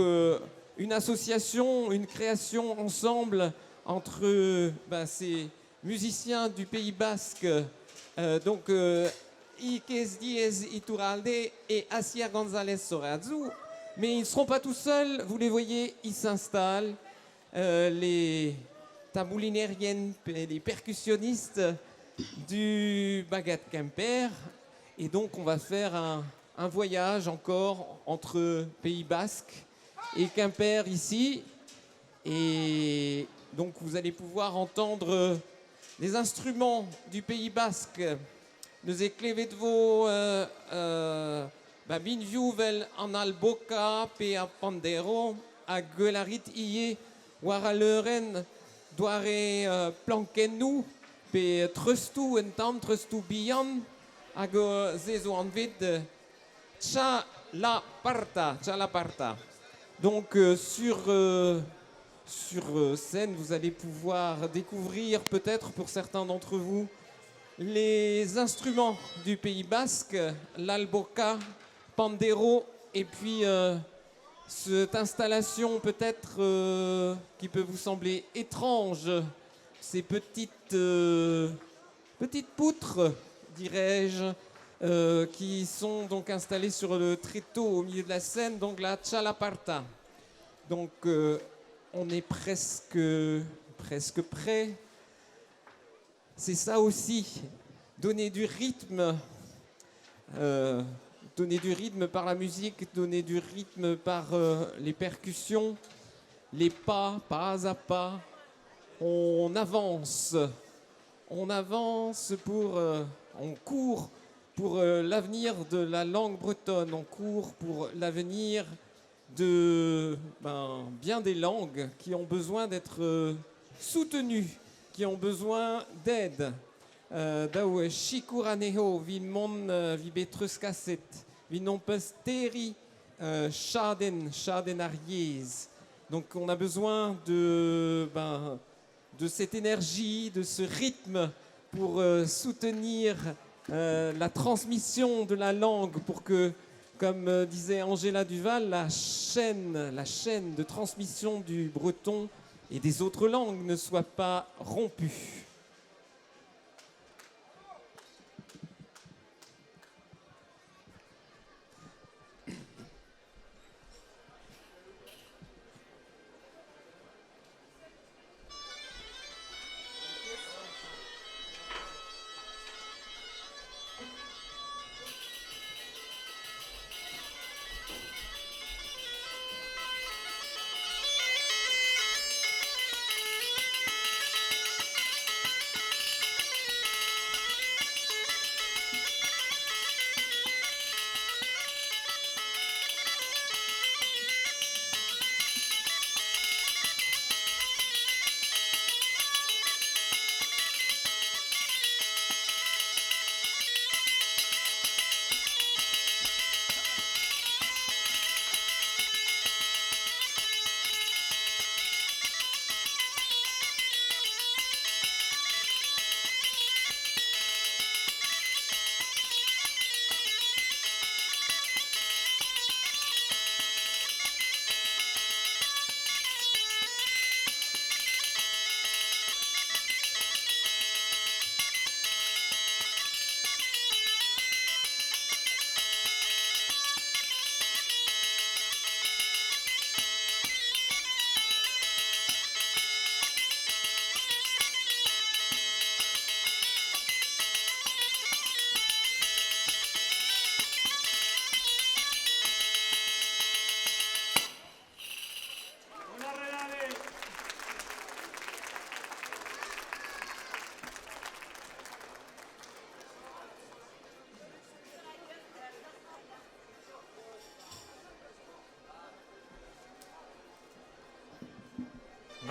C: une association, une création ensemble entre ces musiciens du Pays Basque, donc Ikes Diez Iturralde et Asier González Soreazou. Mais ils ne seront pas tout seuls, vous les voyez, ils s'installent, les taboulinériennes, les percussionnistes du Bagat Kemper, et donc on va faire un voyage encore entre Pays Basque et Quimper ici, et donc vous allez pouvoir entendre les instruments du Pays Basque. Nous éclevet vos binviuvel en alboca pe a pandero a guelarit ie war a leuren doare planken pe trustu en tam trustu bihan hag zezo anvet tcha la parta. Donc sur scène, vous allez pouvoir découvrir peut-être pour certains d'entre vous les instruments du Pays Basque, l'alboca, pandero, et puis cette installation peut-être qui peut vous sembler étrange, ces petites poutres, dirais-je, qui sont donc installées sur le tréteau au milieu de la scène, donc la chalaparta. Donc on est presque prêt. C'est ça aussi, donner du rythme par la musique, donner du rythme par les percussions, les pas à pas. On avance on court pour l'avenir de la langue bretonne, on court pour l'avenir de bien des langues qui ont besoin d'être soutenues, qui ont besoin d'aide. Dao chikuraneho vi mon vi betruskaset vi non pesteri chaden ariez. Donc on a besoin de cette énergie, de ce rythme pour soutenir la transmission de la langue, pour que, comme disait Angela Duval, la chaîne de transmission du breton et des autres langues ne soit pas rompue.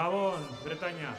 K: Gabon, Bretaña.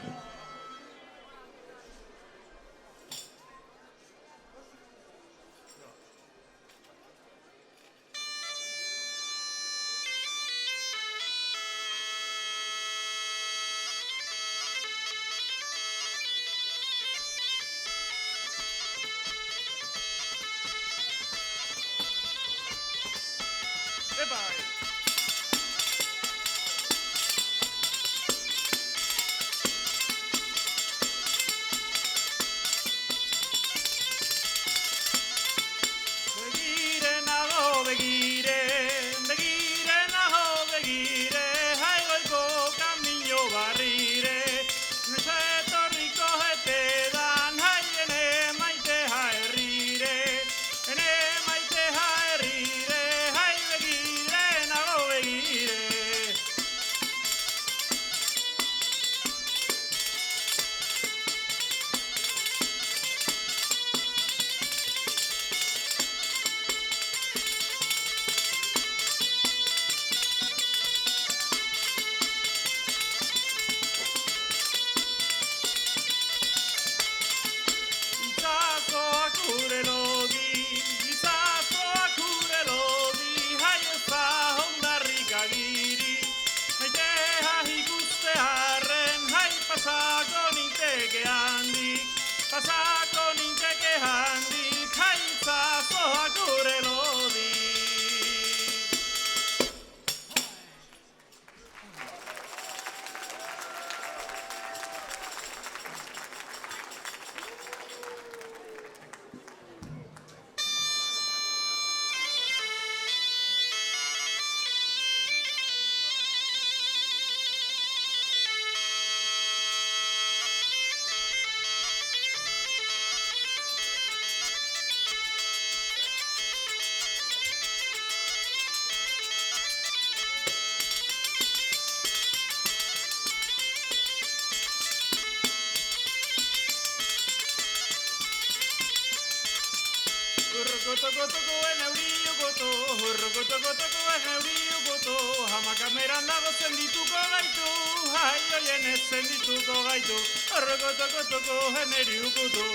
L: Hamakameran dago sendituko gaitu, hai oien ez sendituko gaitu, horrokotoko jeneriukutu.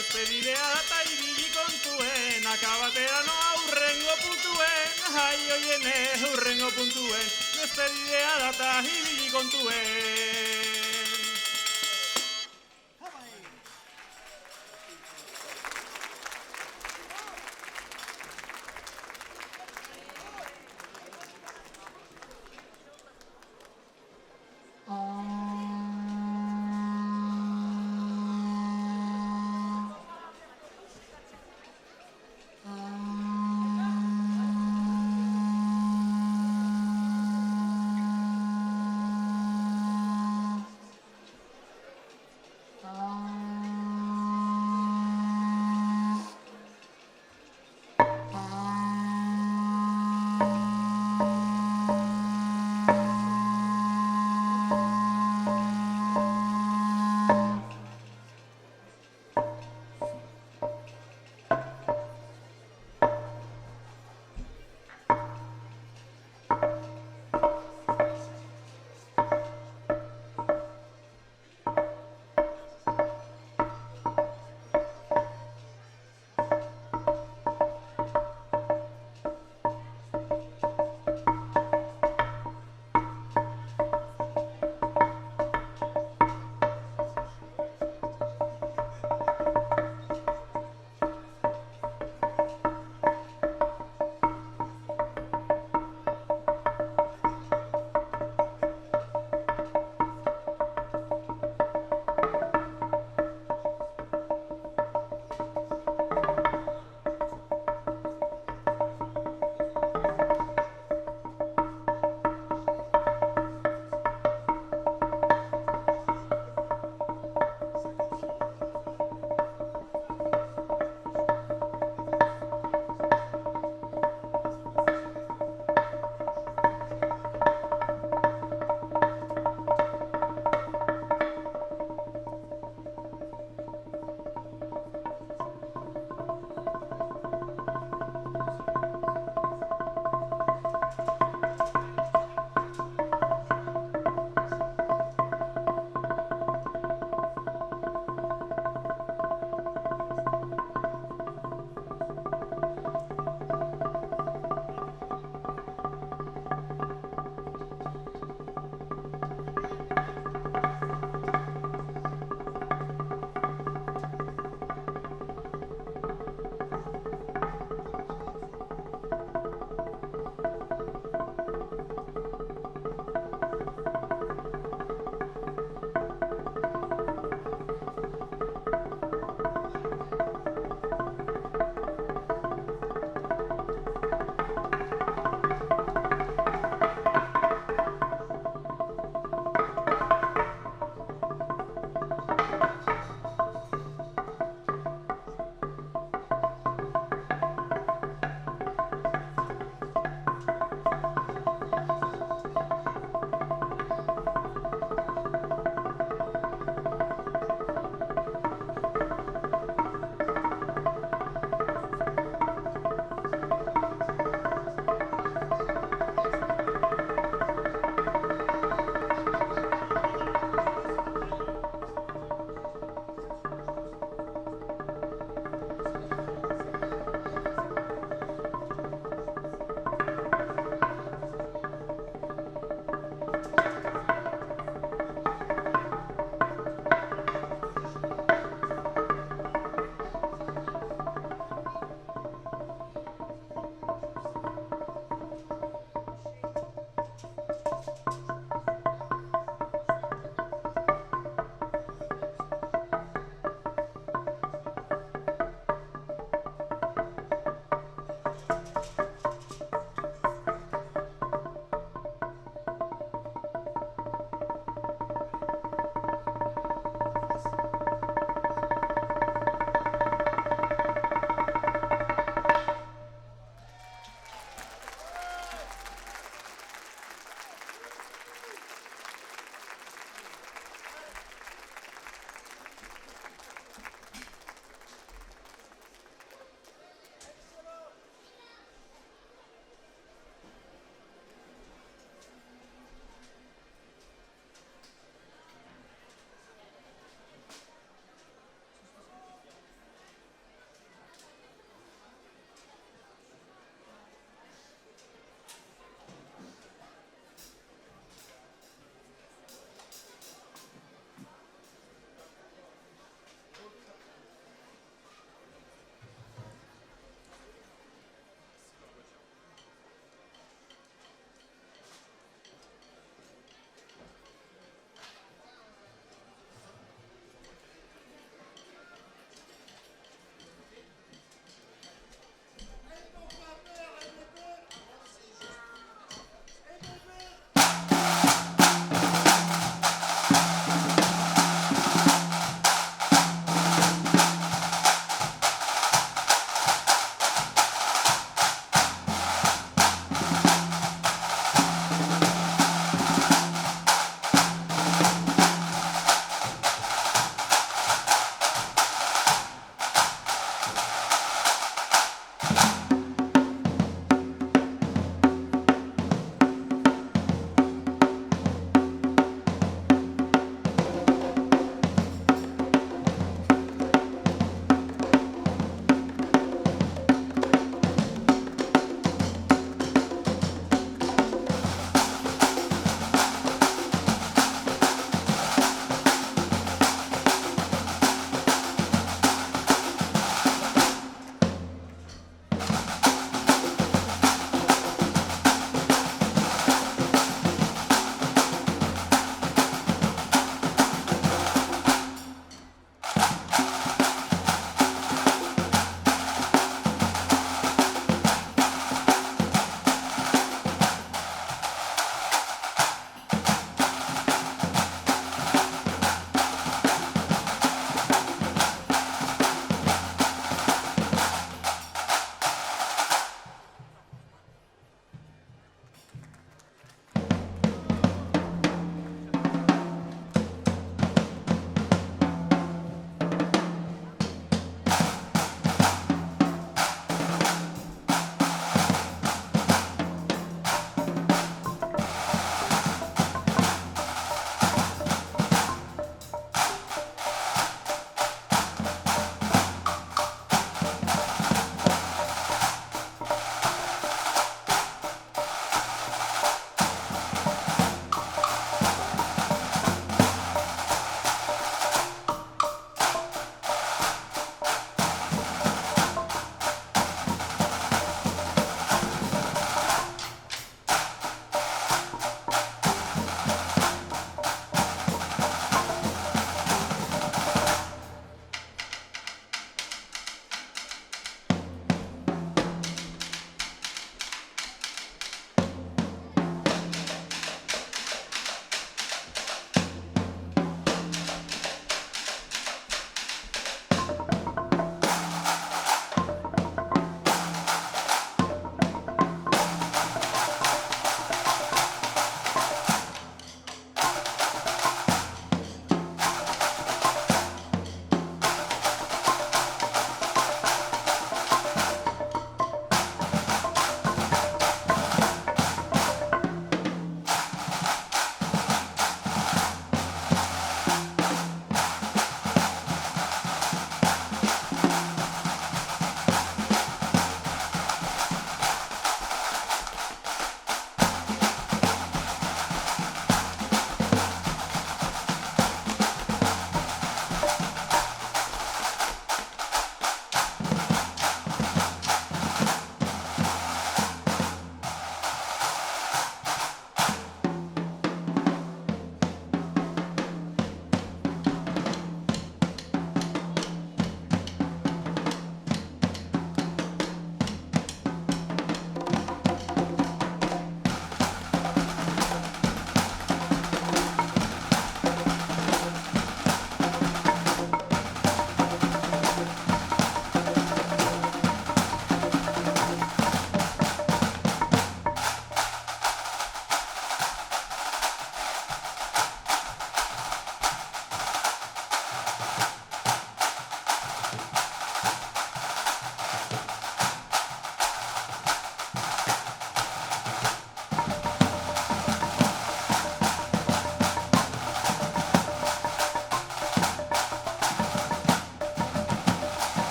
L: Despedidea data ibili kontuen, akabatera no aurrengo puntuen, jai oiene aurrengo puntuen, despedidea data ibili kontuen.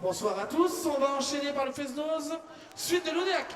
K: Bonsoir à tous, on va enchaîner par le Fest-Noz, suite de l'Odeac.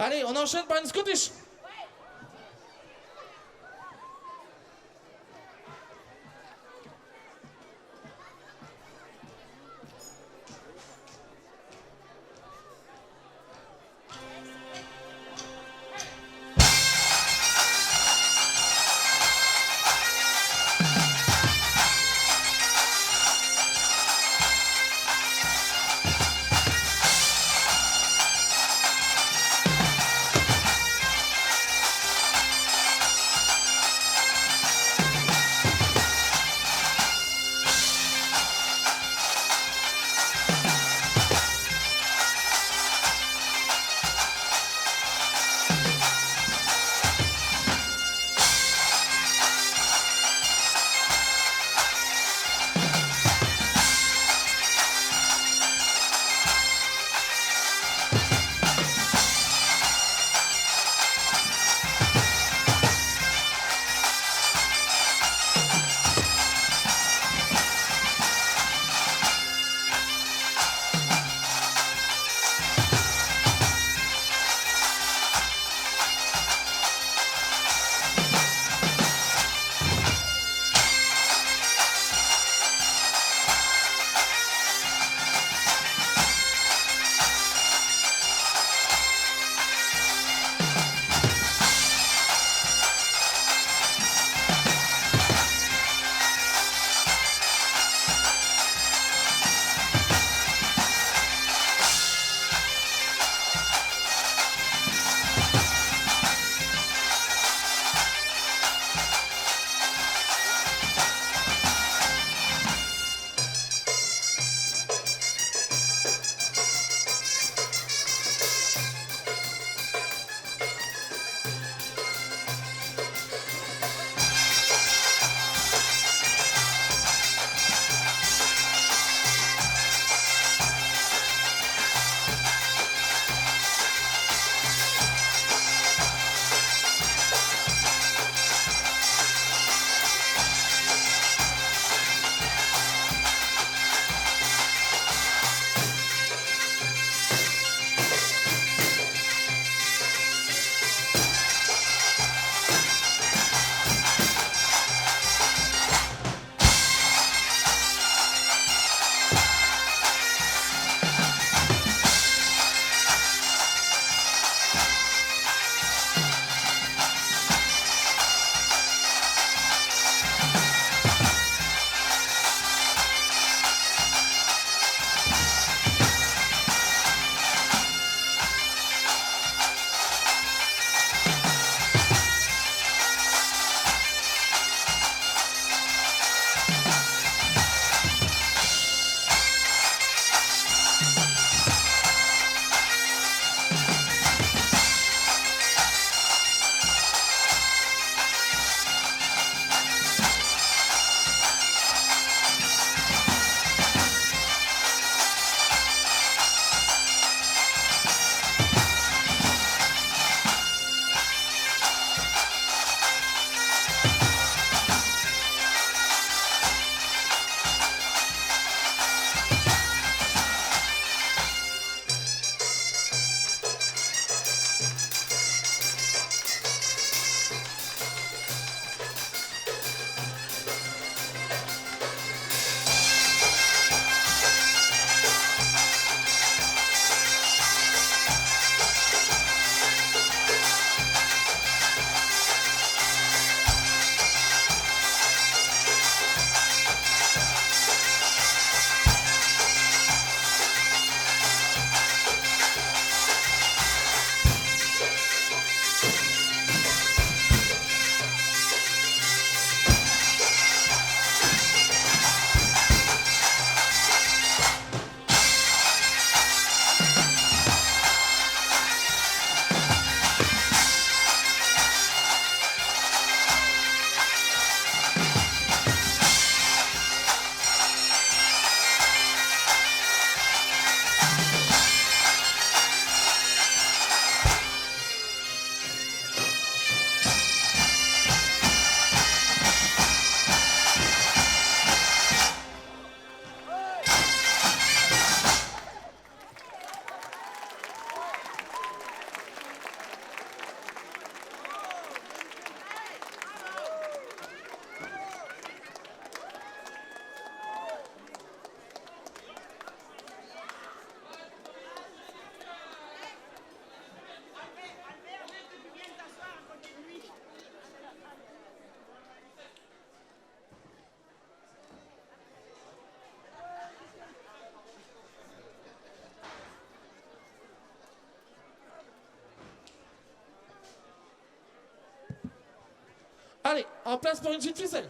K: Allez, on enchaîne par une Scottish. Allez, en place pour une petite ficelle.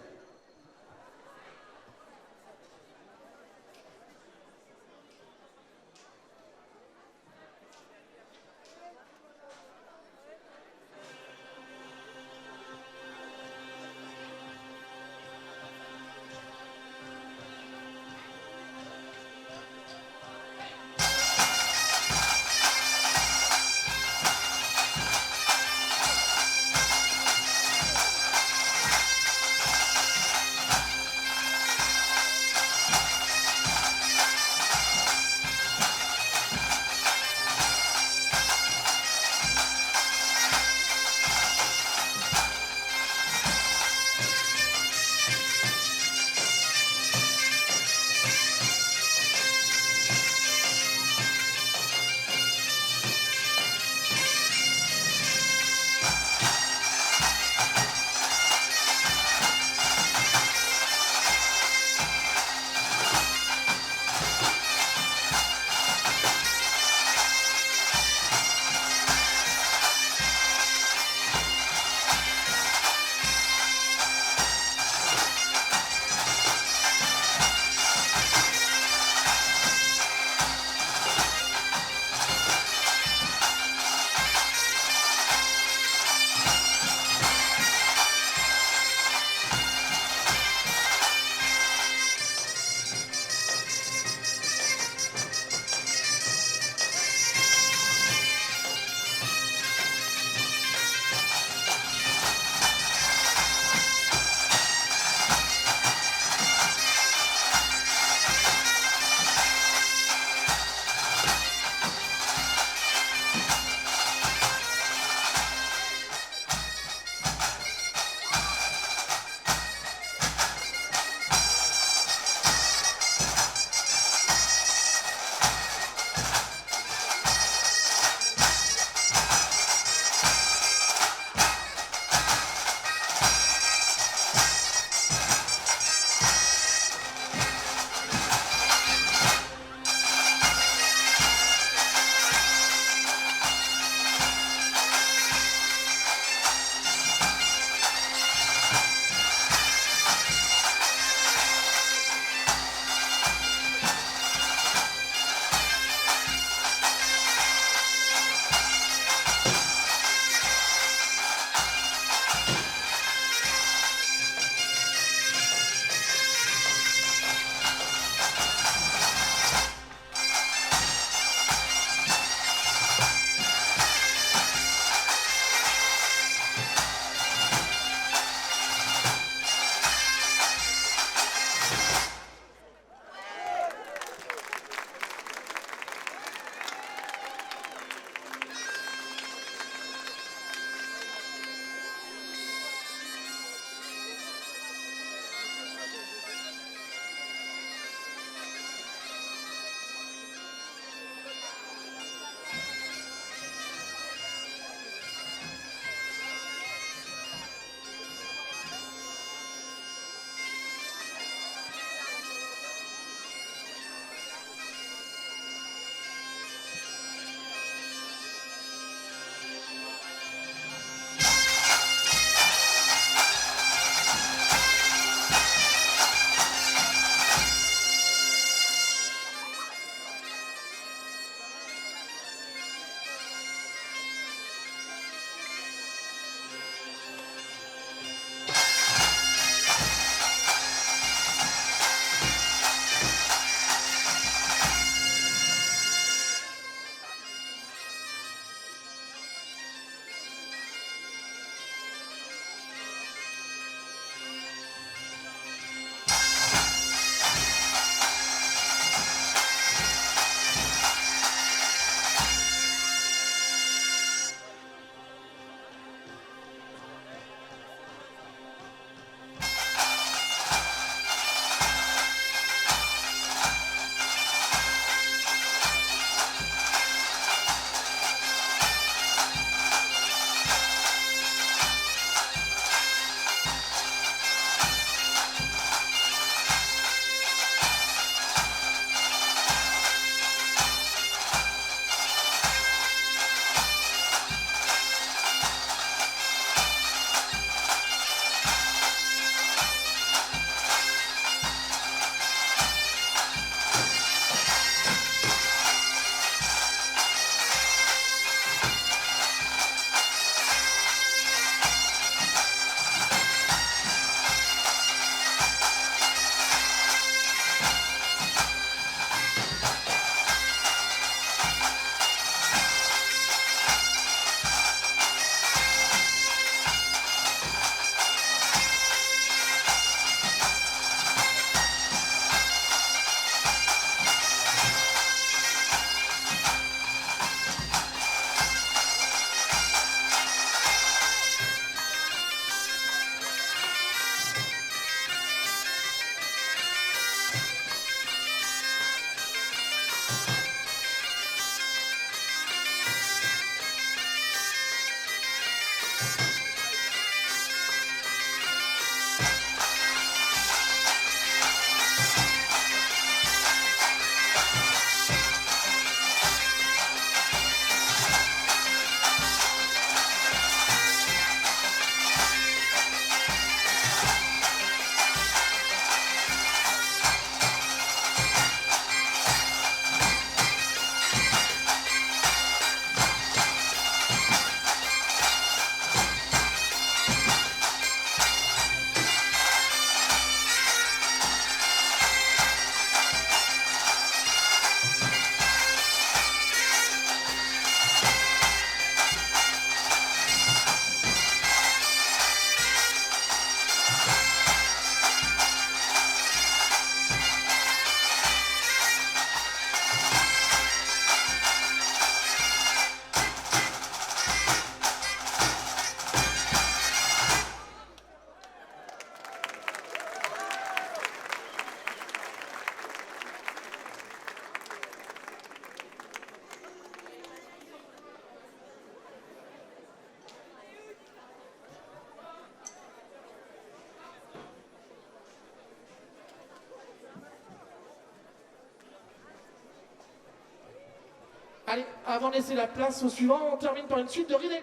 K: Allez, avant de laisser la place au suivant, on termine par une suite de ridés.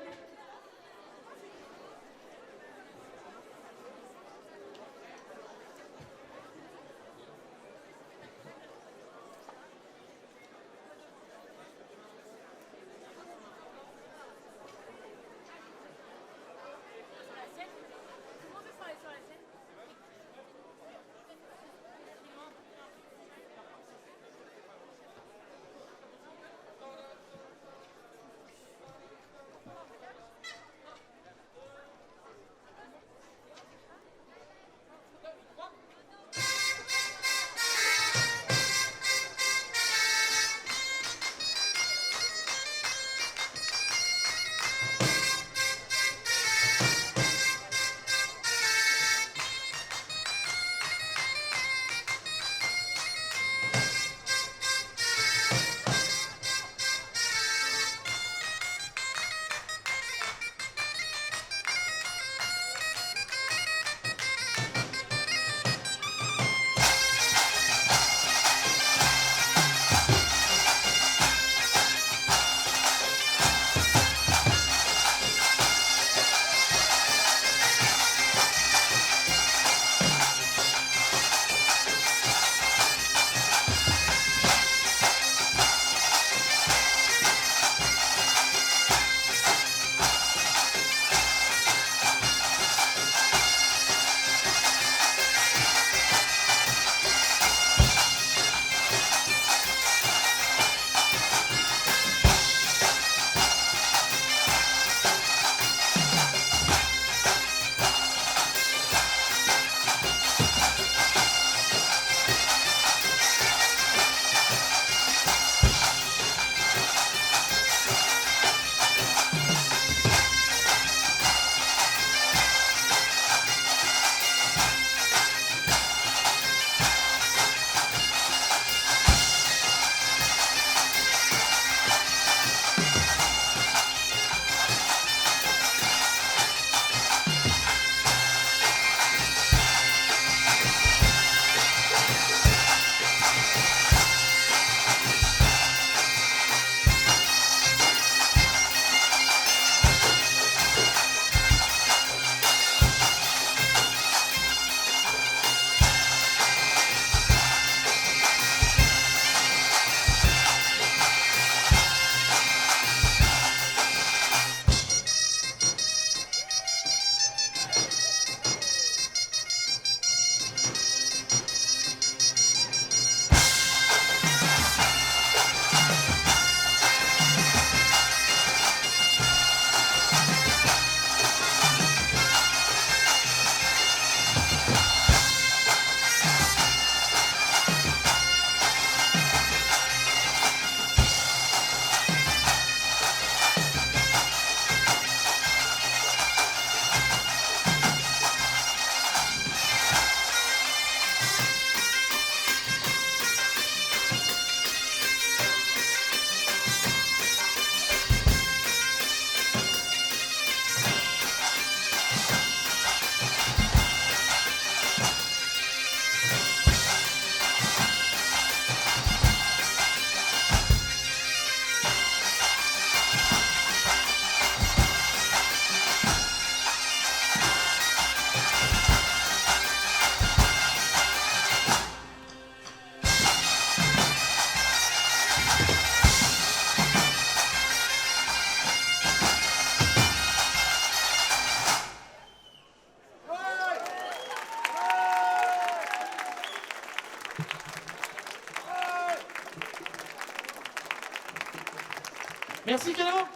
K: Merci Clément.